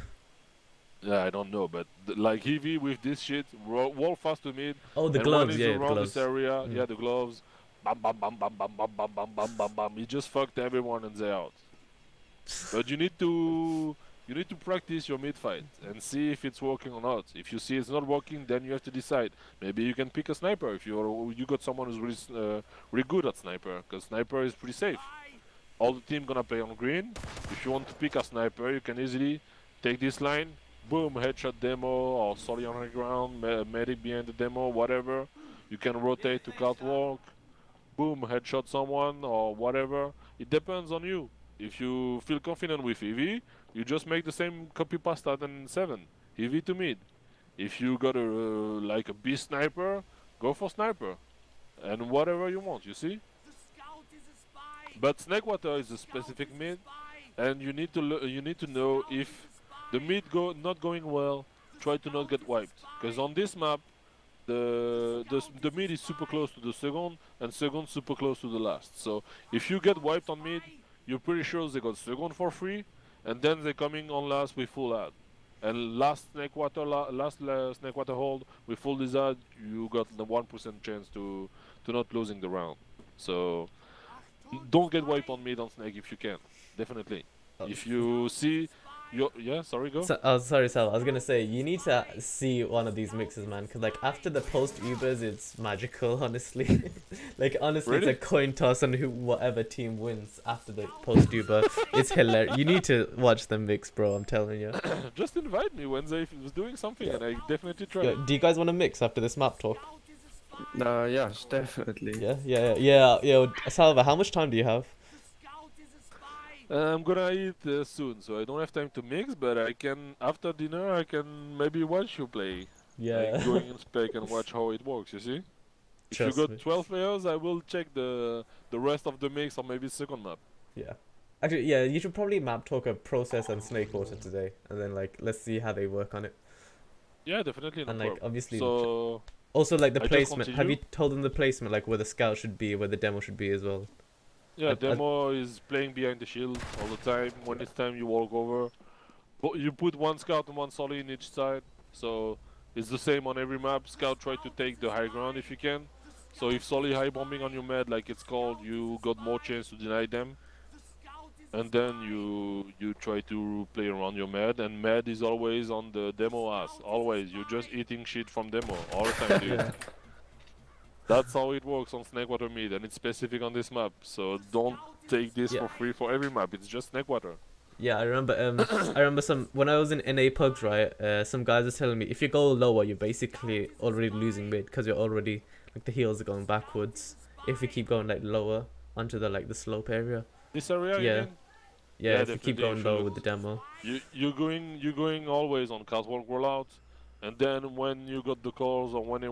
Yeah, I don't know, but like heavy with this shit, walk fast to mid. Oh, the And gloves, when he's yeah, around gloves. this area, Mm. yeah, the gloves. Bam, bam, bam, bam, bam, bam, bam, bam, bam, bam, bam. He just fucked everyone and they're out. But you need to practice your mid fight and see if it's working or not. If you see it's not working, then you have to decide. Maybe you can pick a sniper if you got someone who's really good at sniper, because sniper is pretty safe. All the team gonna play on green. If you want to pick a sniper, you can easily take this line, boom, headshot demo or solid on the ground, medic behind the demo, whatever. You can rotate to catwalk, boom, headshot someone or whatever. It depends on you. If you feel confident with EV, you just make the same copy pasta than 7. EV to mid. If you got like a beast sniper, go for sniper. And whatever you want, you see? But Snakewater is a specific mid, and you need to know if the mid not going well, try to not get wiped. Because on this map, the mid is super close to the second, and second super close to the last. So if you get wiped on mid, you're pretty sure they got second for free, and then they're coming on last with full ad. And last Snakewater hold with full desert, you got the 1% chance to not losing the round. So don't get wiped on mid on Snake if you can, definitely. If you see, yeah, sorry, go. Oh, sorry, Sal. I was gonna say you need to see one of these mixes, man. Cause like after the post Ubers, it's magical, honestly. Like honestly, Really? it's a coin toss on whatever team wins after the post Uber. It's hilarious. You need to watch them mix, bro. I'm telling you. Just invite me when they was doing something, and I definitely try. Yo, do you guys want to mix after this map talk? Yes, definitely. Yeah. Salva, how much time do you have? I'm gonna eat soon, so I don't have time to mix. But I can, after dinner, I can maybe watch you play. Yeah. Like going in spec and watch how it works. You see? If Trust you got me. 12 players, I will check the rest of the mix or maybe second map. Yeah. Actually, yeah, you should probably map talk a process and Snakewater today, and then like let's see how they work on it. Yeah, definitely. No And like problem. obviously, So also like the I just placement. Have you continue? told them the placement, like where the scout should be, where the demo should be as well? yeah, demo is playing behind the shield all the time. When it's time, you walk over. But you put one scout and one solid in each side, so it's the same on every map. Scout try to take the high ground if you can. So if solid high bombing on your med, like it's called, you got more chance to deny them. and then you try to play around your med, and med is always on the demo ass. Always, you're just eating shit from demo all the time, dude. Yeah. That's how it works on Snakewater mid, and it's specific on this map. So don't take this Yeah. for free for every map. It's just Snakewater. Yeah, I remember. I remember some when I was in NA pugs, right? Some guys were telling me if you go lower, you're basically already losing mid because you're already like the heals are going backwards. If you keep going like lower onto the like the slope area. This area, you Yeah. mean? Yeah, Yeah, if you keep definitely, going you low should. with the demo. You're going always on catwalk rollout, and then when you got the calls or when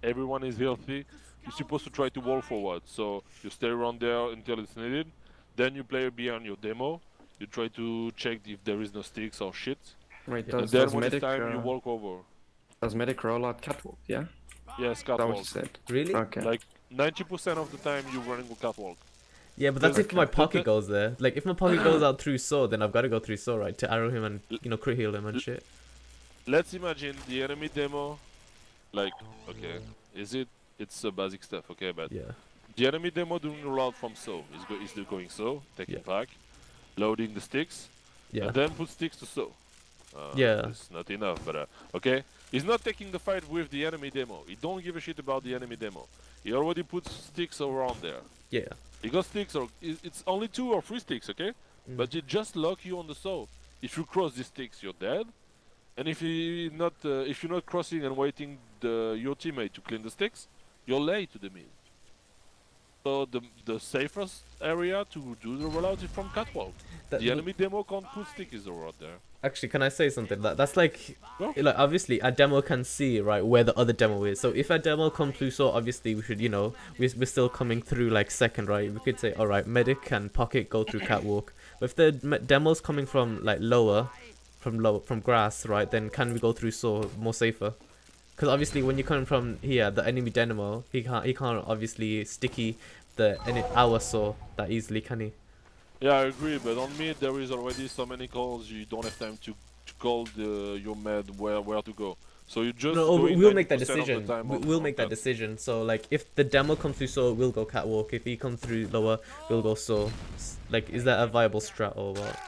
everyone is healthy, you're supposed to try to walk forward. So you stay around there until it's needed. Then you play behind your demo. You try to check if there is no sticks or shit. Wait, Yeah. And does, then does when medic it's time, you walk over. does medic roll out catwalk? Yeah, Yes, is that what you catwalk. said? Really? Okay. Like 90% of the time, you're running with catwalk. Yeah, but that's if Okay. my But pocket goes there. Like if my pocket goes out through saw, then I've got to go through saw, right, to arrow him and crit heal him and shit. Let's imagine the enemy demo. Like, okay, it's basic stuff, okay, but Yeah. the enemy demo doing rollout from so is going so, taking Yeah. back, loading the sticks, Yeah. and then put sticks to so. Yeah. It's not enough, but okay. He's not taking the fight with the enemy demo. He don't give a shit about the enemy demo. He already puts sticks around there. Yeah. He got sticks, or it's only 2 or 3 sticks, okay? Mm. But it just lock you on the saw. If you cross these sticks, you're dead. And if you're not crossing and waiting your teammate to clean the sticks, you're late to the mid. So the safest area to do the rollout is from catwalk. The enemy demo can't put stickies around there. Actually, can I say something? That's like, Go. like obviously a demo can see right where the other demo is. So if a demo comes through, so obviously we should, we're still coming through like second, right? We could say, all right, medic and pocket go through catwalk. But if the demo's coming from like lower, from grass, right? Then can we go through saw more safer? Because obviously when you're coming from here, the enemy demo, he can't obviously sticky our saw that easily, can he? Yeah, I agree, but on mid there is already so many calls, you don't have time to call your med where to go. So you just No, doing we'll make that 90% of the decision. time We'll on make that decision. So like, if the demo comes through saw, we'll go catwalk. If he comes through lower, we'll go saw. Like, is that a viable strat or what?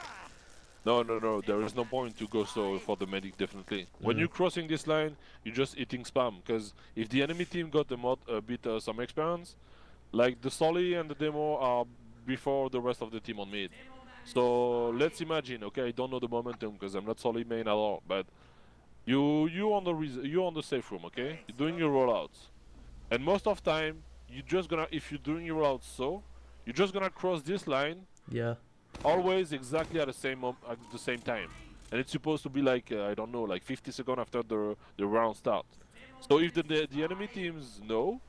No, there is no point to go so for the medic, definitely. When you're crossing this line, you're just eating spam, because if the enemy team got a bit some experience, like the Solly and the demo are before the rest of the team on mid. So let's imagine, okay, I don't know the momentum because I'm not Solly main at all, but you on the safe room, okay? You're doing your rollouts, and most of time if you're doing your rollouts, so you're just gonna cross this line Yeah. always exactly at the same time, and it's supposed to be like I don't know, like 50 seconds after the round start. So if the enemy teams know,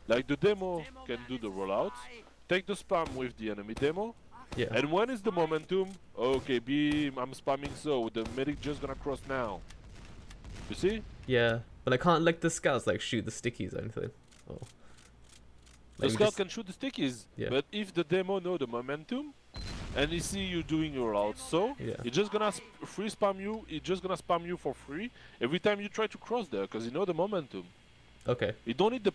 like the demo can do the rollouts, take the spam with the enemy demo, Yeah. and when is the momentum? Okay, beam, I'm spamming, so the medic just gonna cross now. You see? Yeah. But I can't like the scouts like shoot the stickies or anything. Oh. The Like, we scout just- can shoot the stickies, Yeah. but if the demo know the momentum, and he see you doing your route, so Yeah. he's just gonna free spam you. He's just gonna spam you for free every time you try to cross there, because you know the momentum. Okay. You don't need the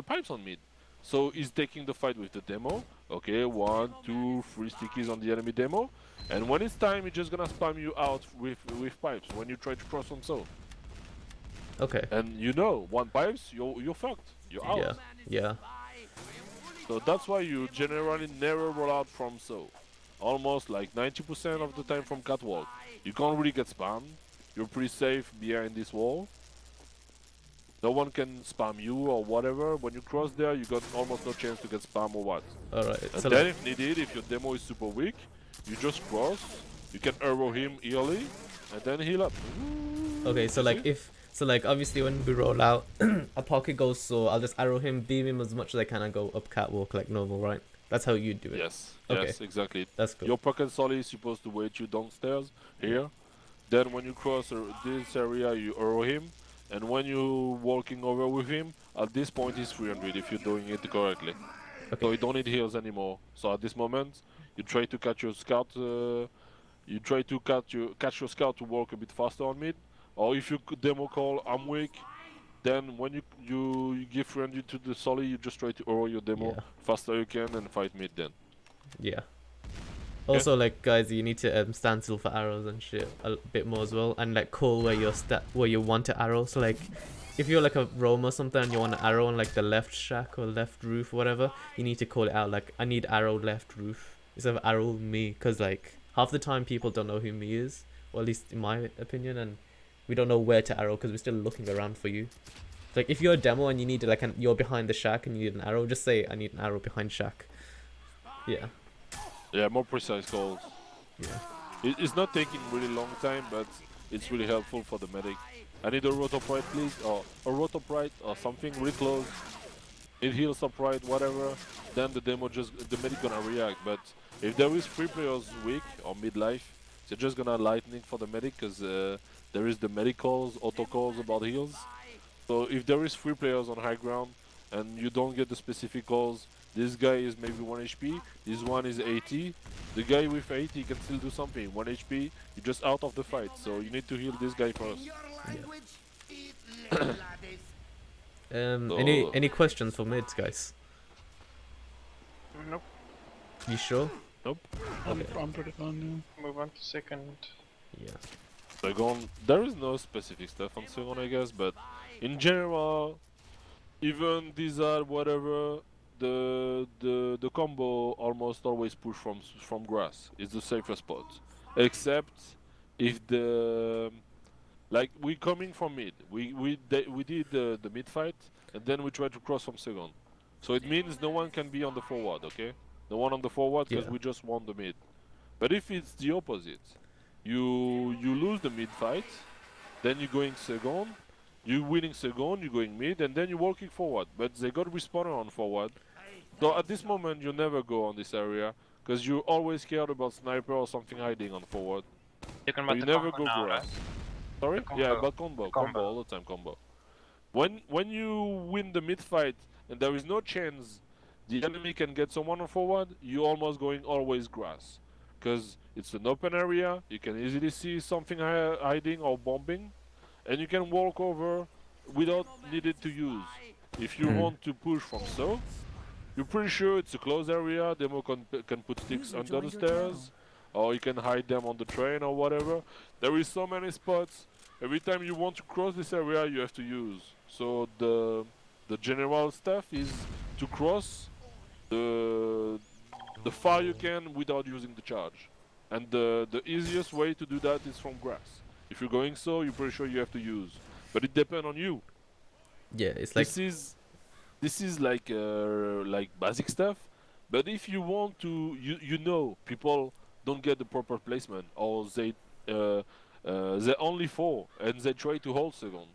pipes on mid. So he's taking the fight with the demo. Okay, 1, 2, 3 stickies on the enemy demo, and when it's time, he's just gonna spam you out with pipes when you try to cross on so. Okay. And you know, 1 pipes, you're fucked. You're out. Yeah. Yeah. So that's why you generally never roll out from so. Almost like 90% of the time from catwalk. You can't really get spammed. You're pretty safe behind this wall. No one can spam you or whatever. When you cross there, you got almost no chance to get spam or what. All right. And So then like, if needed, if your demo is super weak, you just cross. You can arrow him early and then heal up. okay. So You like see? obviously when we roll out, a pocket goes so I'll just arrow him, beam him as much as I can, and go up catwalk like normal, right? That's how you do it. Yes, Okay. yes, exactly. That's good. Your pocket solid is supposed to wait you downstairs here. Then when you cross this area, you arrow him. And when you're walking over with him, at this point he's 300 if you're doing it correctly. Okay. So you don't need heals anymore. So at this moment, you try to catch your scout. You try to catch your scout to walk a bit faster on mid. Or if you could demo call, I'm weak, then when you give friendly to the Solly, you just try to aero your demo Yeah. faster you can and fight mid then. Yeah. Also, like guys, you need to stand still for arrows and shit a bit more as well, and like call where where you want to arrow. So like, if you're like a roam or something and you want to arrow on like the left shack or left roof or whatever, you need to call it out. Like, I need arrow left roof instead of arrow me, because like half the time people don't know who me is, or at least in my opinion, and we don't know where to arrow because we're still looking around for you. Like if you're a demo and you need like you're behind the shack and you need an arrow, just say I need an arrow behind shack. Yeah. Yeah, more precise calls. Yeah. It's not taking really long time, but it's really helpful for the medic. I need a rotop right, please, or a rotop right, or something really close. It heals up right, whatever. Then the the medic gonna react. But if there is 3 players weak or midlife, they're just gonna lightning for the medic, because there is the medic calls, auto calls about heals. So if there is 3 players on high ground and you don't get the specific calls, this guy is maybe 1 HP, this one is 80. The guy with 80 can still do something. 1 HP, you're just out of the fight. So you need to heal this guy first. Any questions for mids, guys? Nope. You sure? Nope. I'm pretty fine Move on to second. Yeah. Second, there is no specific stuff on second, I guess, but in general, even these are whatever, the combo almost always push from grass. It's the safest spot, except if the like we coming from mid. We did the mid fight and then we try to cross from second. So it means no one can be on the forward, okay? No one on the forward because Yeah. we just won the mid. But if it's the opposite, you lose the mid fight, then you're going second, you winning second, you're going mid, and then you're walking forward. But they got respawner on forward. So at this moment, you never go on this area because you're always scared about sniper or something hiding on forward. You can So you the never combo go now, grass. right? Sorry? The Yeah, combo. but combo Combo. all the time combo. When you win the mid fight and there is no chance the enemy can get someone on forward, you almost going always grass. Because it's an open area, you can easily see something hiding or bombing, and you can walk over without needing to use. If you want to push from so, you're pretty sure it's a closed area, demo can put sticks under the stairs, or you can hide them on the train or whatever. There is so many spots. Every time you want to cross this area, you have to use. So the general stuff is to cross the far you can without using the charge. And the easiest way to do that is from grass. If you're going so, you're pretty sure you have to use. But it depends on you. Yeah, it's like This is like basic stuff. But if you want to, you know, people don't get the proper placement, or they only fall and they try to hold second.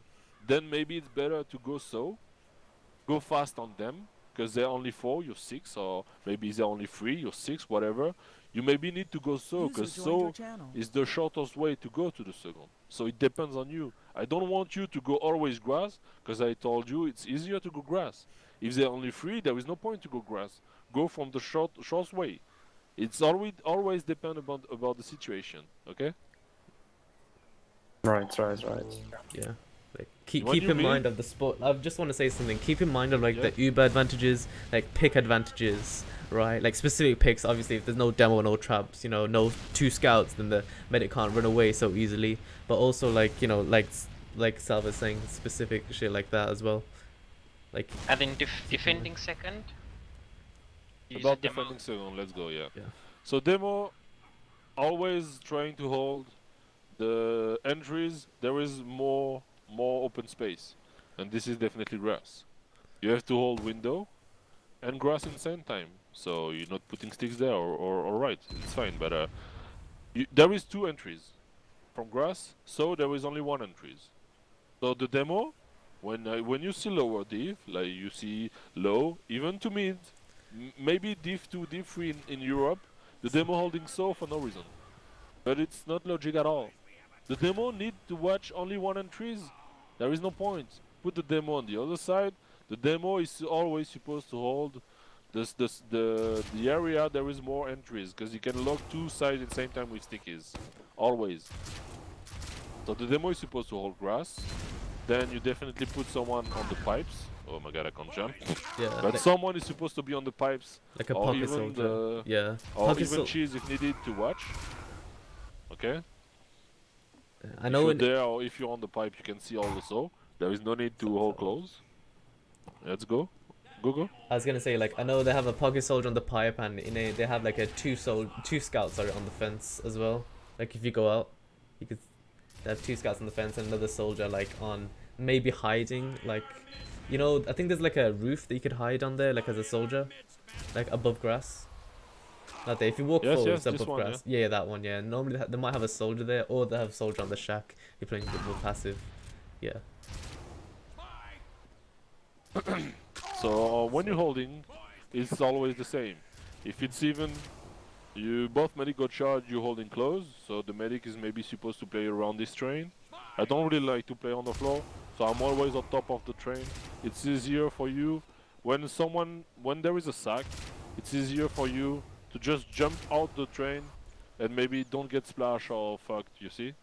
Then maybe it's better to go so, go fast on them, because they're only 4, you're 6, or maybe they're only 3, you're 6, whatever. You maybe need to go so, because so is the shortest way to go to the second. So it depends on you. I don't want you to go always grass, because I told you it's easier to go grass. If they're only 3, there is no point to go grass. Go from the short way. It's always depend about the situation, okay? Right. yeah. Like keep What do you in mind mean? of the sport. I just want to say something. Keep in mind of like Yeah. the Uber advantages, like pick advantages, right? Like specific picks. Obviously, if there's no demo, no traps, you know, no 2 scouts, then the medic can't run away so easily. But also like, you know, like Sal was saying, specific shit like that as well. Like And in defending second. use About a demo. defending second, let's go, yeah. Yeah. So demo, always trying to hold the entries. There is more open space, and this is definitely grass. You have to hold window and grass in the same time. So you're not putting sticks there, or right, it's fine. But there is 2 entries from grass, so there is only 1 entries. So the demo, when you see lower div, like you see low, even to mid, maybe div 2, div 3 in Europe, the demo holding so for no reason. But it's not logic at all. The demo need to watch only 1 entries. There is no point. Put the demo on the other side. The demo is always supposed to hold the area there is more entries, because you can lock 2 sides at the same time with stickies. Always. So the demo is supposed to hold grass. then you definitely put someone on the pipes. Oh my god, I can't jump. Yeah, But like, someone is supposed to be on the pipes, like a or pocket even soldier. Yeah, or pocket even sol- cheese if needed to watch. Okay. I If know you're in there or if you're on the pipe, you can see also. There is no need to hold close. Let's go. Go. I was gonna say, like, I know they have a pocket soldier on the pipe, and in a they have like a two scouts sorry on the fence as well. Like if you go out, you could they have two scouts on the fence and another soldier like on maybe hiding, like, you know, I think there's like a roof that you could hide on there, like as a soldier, like above grass. Not there. If you walk forward, Yes, it's this above one, grass. Yeah, that one. Yeah. Normally they might have a soldier there, or they have a soldier on the shack. You're playing a bit more passive. Yeah. So when you're holding, it's always the same. If it's even, you both medic got charged, you're holding close, so the medic is maybe supposed to play around this train. I don't really like to play on the floor, so I'm always on top of the train. It's easier for you when there is a sack, it's easier for you to just jump out the train and maybe don't get splashed or fucked, you see?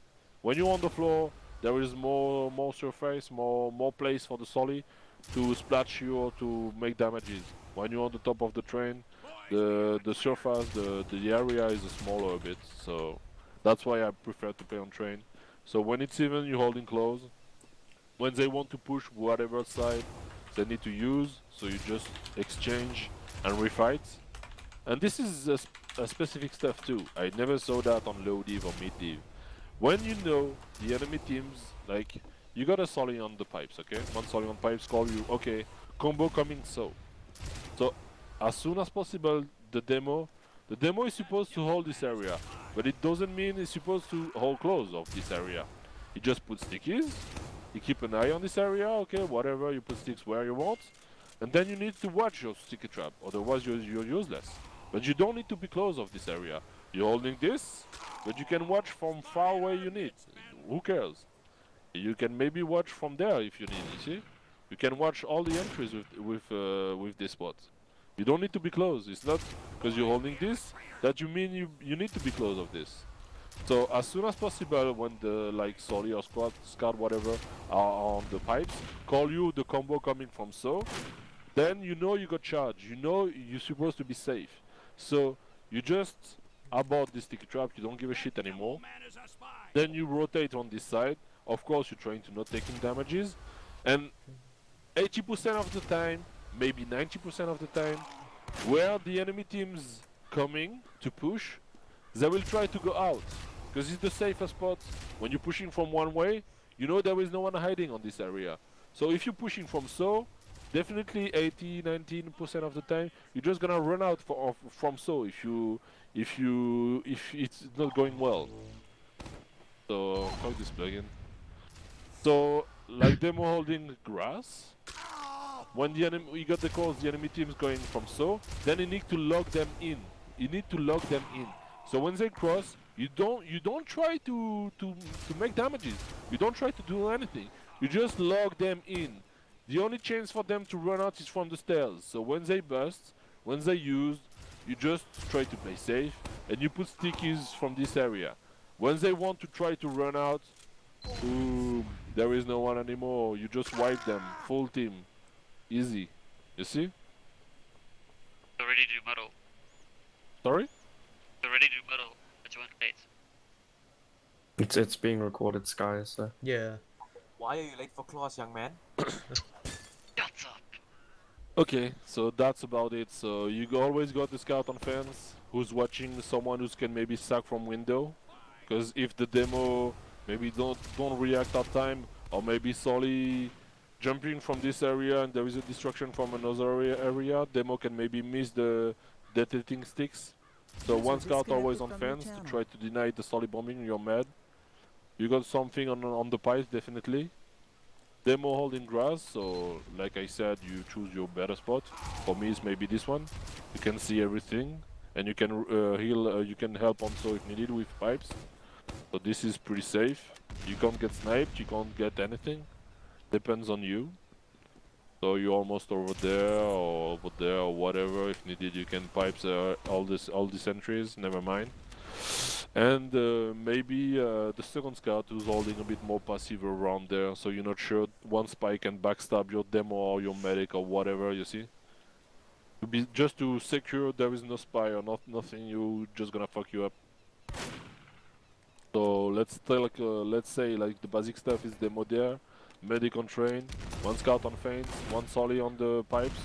When you're on the floor, there is more surface, more place for the solly to splash you or to make damages. When you're on the top of the train, the surface, the area is smaller a bit, so that's why I prefer to play on train. So when it's even, you're holding close. When they want to push whatever side they need to use, so you just exchange and refight. And this is a specific stuff too. I never saw that on low div or mid div. When you know the enemy teams, like, you got a solly on the pipes, okay? One solly on pipes call you, okay, combo coming so. So, as soon as possible, the demo is supposed to hold this area, but it doesn't mean it's supposed to hold close of this area. You just put stickies, you keep an eye on this area, okay, whatever, you put sticks where you want, and then you need to watch your sticky trap, otherwise you're useless. But you don't need to be close of this area. You're holding this, but you can watch from far away you need. Who cares? You can maybe watch from there if you need, you see? You can watch all the entries with this spot. You don't need to be close. It's not because you're holding this that you mean you need to be close of this. So as soon as possible, when the like Solly or Scout whatever are on the pipes, call you the combo coming from so, then you know you got charged. You know you're supposed to be safe. So you just abort this sticky trap. You don't give a shit anymore. Then you rotate on this side. Of course, you're trying to not taking damages, and 80% of the time, maybe 90% of the time, where the enemy team's coming to push, they will try to go out, because it's the safest spot. When you're pushing from one way, you know there is no one hiding on this area. So if you're pushing from so, definitely 80-19% of the time, you're just gonna run out from so if it's not going well. So fuck this plugin. So, like demo holding grass, when the enemy, we got the calls, the enemy team's going from so, then you need to lock them in. You need to lock them in. So when they cross, you don't try to make damages. You don't try to do anything. You just lock them in. The only chance for them to run out is from the stairs. So when they burst, when they use, you just try to play safe and you put stickies from this area. When they want to try to run out, boom, there is no one anymore. You just wipe them, full team, easy. You see? Already do metal. Sorry? Already do metal. I joined late. It's being recorded, Sky. So Yeah. Why are you late for class, young man? Shut up. Okay, so that's about it. So you always got the scout on fence who's watching someone who can maybe suck from window. Because if the demo maybe don't react at time, or maybe solely jumping from this area and there is a destruction from another area, demo can maybe miss the detonating sticks. So one scout always on fence to try to deny the solid bombing. You're mad. You got something on the pipes, definitely. Demo holding grass, so like I said, you choose your better spot. For me, it's maybe this one. You can see everything, and you can heal. You can help also if needed with pipes. So this is pretty safe. You can't get sniped. You can't get anything. Depends on you. So you're almost over there or over there or whatever. If needed, you can pipes all these entries. Never mind. And maybe the second scout who's holding a bit more passive around there, so you're not sure one spy can backstab your demo or your medic or whatever, you see? To be just to secure there is no spy or nothing, you just gonna fuck you up. So let's say like the basic stuff is demo there, medic on train, one scout on feints, one solly on the pipes,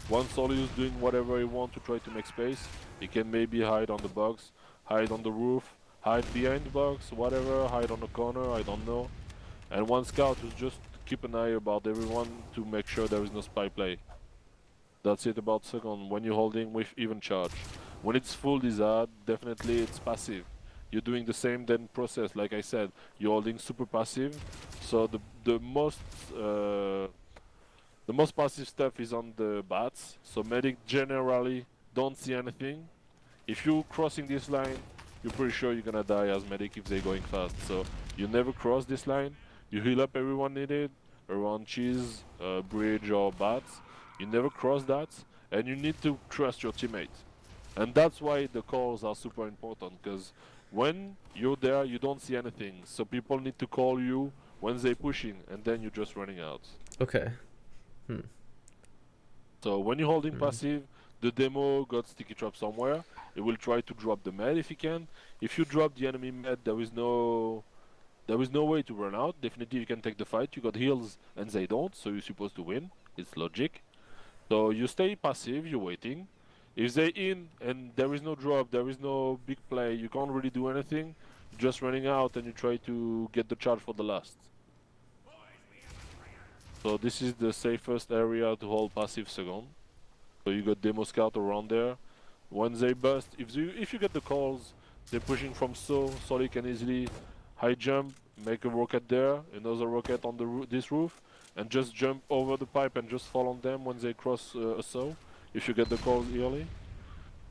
one solly who's doing whatever he wants to try to make space. He can maybe hide on the box, hide on the roof, hide behind the box, whatever, hide on the corner, I don't know. And one scout who's just keep an eye about everyone to make sure there is no spy play. That's it about second, when you're holding with even charge. When it's full Dizard, definitely it's passive. You're doing the same then process, like I said, you're holding super passive. So the most passive stuff is on the bats. So medic generally don't see anything. If you're crossing this line, you're pretty sure you're gonna die as medic if they're going fast. So you never cross this line. You heal up everyone needed around cheese, bridge or bats. You never cross that, and you need to trust your teammate. And that's why the calls are super important, because when you're there, you don't see anything. So people need to call you when they're pushing, and then you're just running out. Okay. So when you're holding passive, the demo got sticky trap somewhere. It will try to drop the med if he can. If you drop the enemy med, there is no way to run out. Definitely you can take the fight. You got heals and they don't, so you're supposed to win. It's logic. So you stay passive, you're waiting. If they in and there is no drop, there is no big play, you can't really do anything. You're just running out and you try to get the charge for the last. So this is the safest area to hold passive second. So you got demo scout around there. When they bust, if you get the calls, they're pushing from so you can easily high jump, make a rocket there, another rocket on the this roof, and just jump over the pipe and just fall on them when they cross a so. If you get the calls early.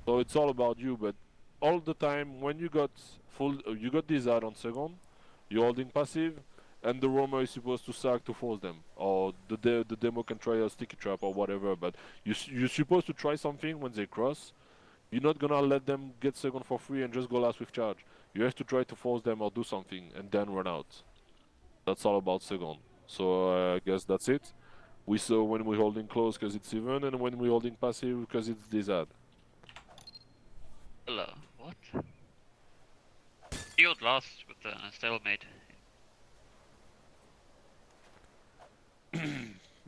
So it's all about you, but all the time when you got you got this out on second, you're holding passive, and the roamer is supposed to sack to force them, or the demo can try a sticky trap or whatever. But you're supposed to try something when they cross. You're not gonna let them get second for free and just go last with charge. You have to try to force them or do something and then run out. That's all about second. So I guess that's it. We saw when we're holding close because it's even, and when we're holding passive because it's dizad. Hello. What? You got lost with the stalemate.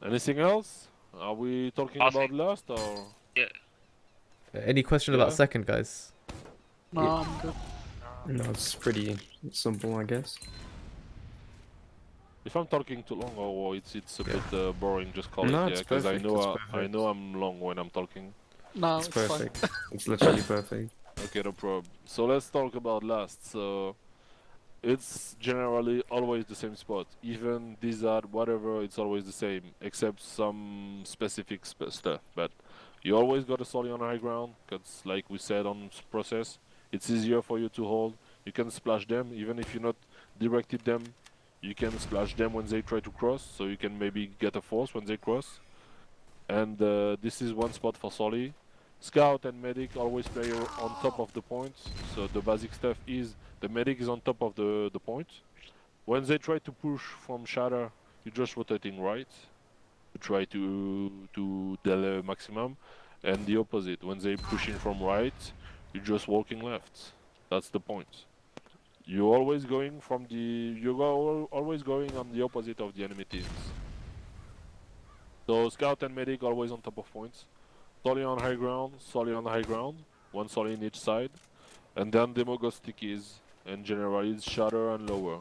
Anything else? Are we talking about last or? Yeah. Any question about second, guys? No, Yeah. I'm good. No, it's pretty simple, I guess. If I'm talking too long or it's a bit boring, just call No, it, it's yeah, because I perfect, know it's I know I'm long when I'm talking. No, It's it's fine. perfect. It's literally perfect. Okay, no problem. So let's talk about last. So it's generally always the same spot. Even Dizard, whatever, it's always the same, except some specific stuff. But you always got a solid on high ground, because like we said on process, it's easier for you to hold. You can splash them, even if you're not directed them. You can splash them when they try to cross, so you can maybe get a force when they cross. And this is one spot for Solly. Scout and medic always play on top of the point, so the basic stuff is the medic is on top of the point. When they try to push from shatter, you're just rotating right to try to the maximum, and the opposite. When they're pushing from right, you're just walking left. That's the point. You're always going always going on the opposite of the enemy teams. So scout and medic always on top of points. Solly on high ground, Solly on high ground, one Solly in each side, and then demo goes stickies, and generally it's shatter and lower.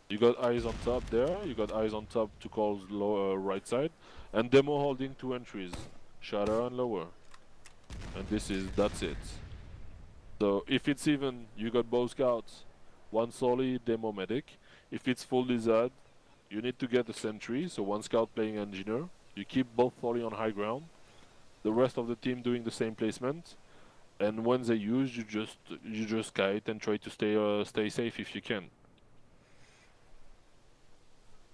You got eyes on top there, you got eyes on top to call lower right side, and demo holding two entries, shatter and lower. And that's it. So if it's even, you got both scouts, one Solly, demo medic. If it's full lizard, you need to get a sentry, so one scout playing engineer. You keep both Solly on high ground. The rest of the team doing the same placement, and when they use, you just kite and try to stay safe if you can.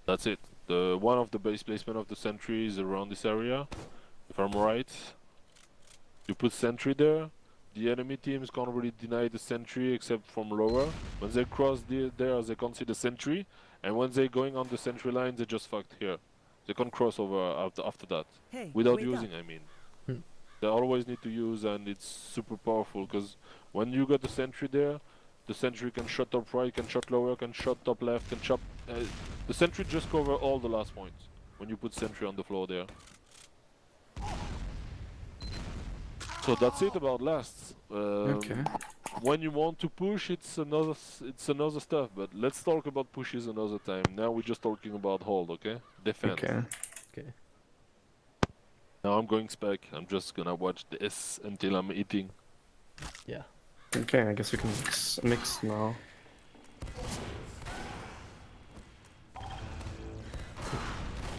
That's it. One of the base placement of the sentry is around this area, if I'm right. You put sentry there, the enemy teams can't really deny the sentry except from lower. When they cross there, they can't see the sentry, and when they're going on the sentry line, they just fucked here. They can't cross over after that. Without using, I mean. They always need to use, and it's super powerful, because when you got the sentry there, the sentry can shot top right, can shot lower, can shot top left, can chop... the sentry just cover all the last points, when you put sentry on the floor there. So that's it about lasts. Okay. When you want to push, it's another stuff. But let's talk about pushes another time. Now we're just talking about hold, okay? Defense. Okay. Okay. Now I'm going spec. I'm just gonna watch this until I'm eating. Yeah. Okay, I guess we can mix now.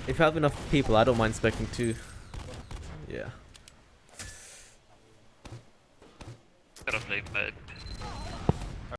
If you have enough people, I don't mind specking too. Yeah. Gotta play med.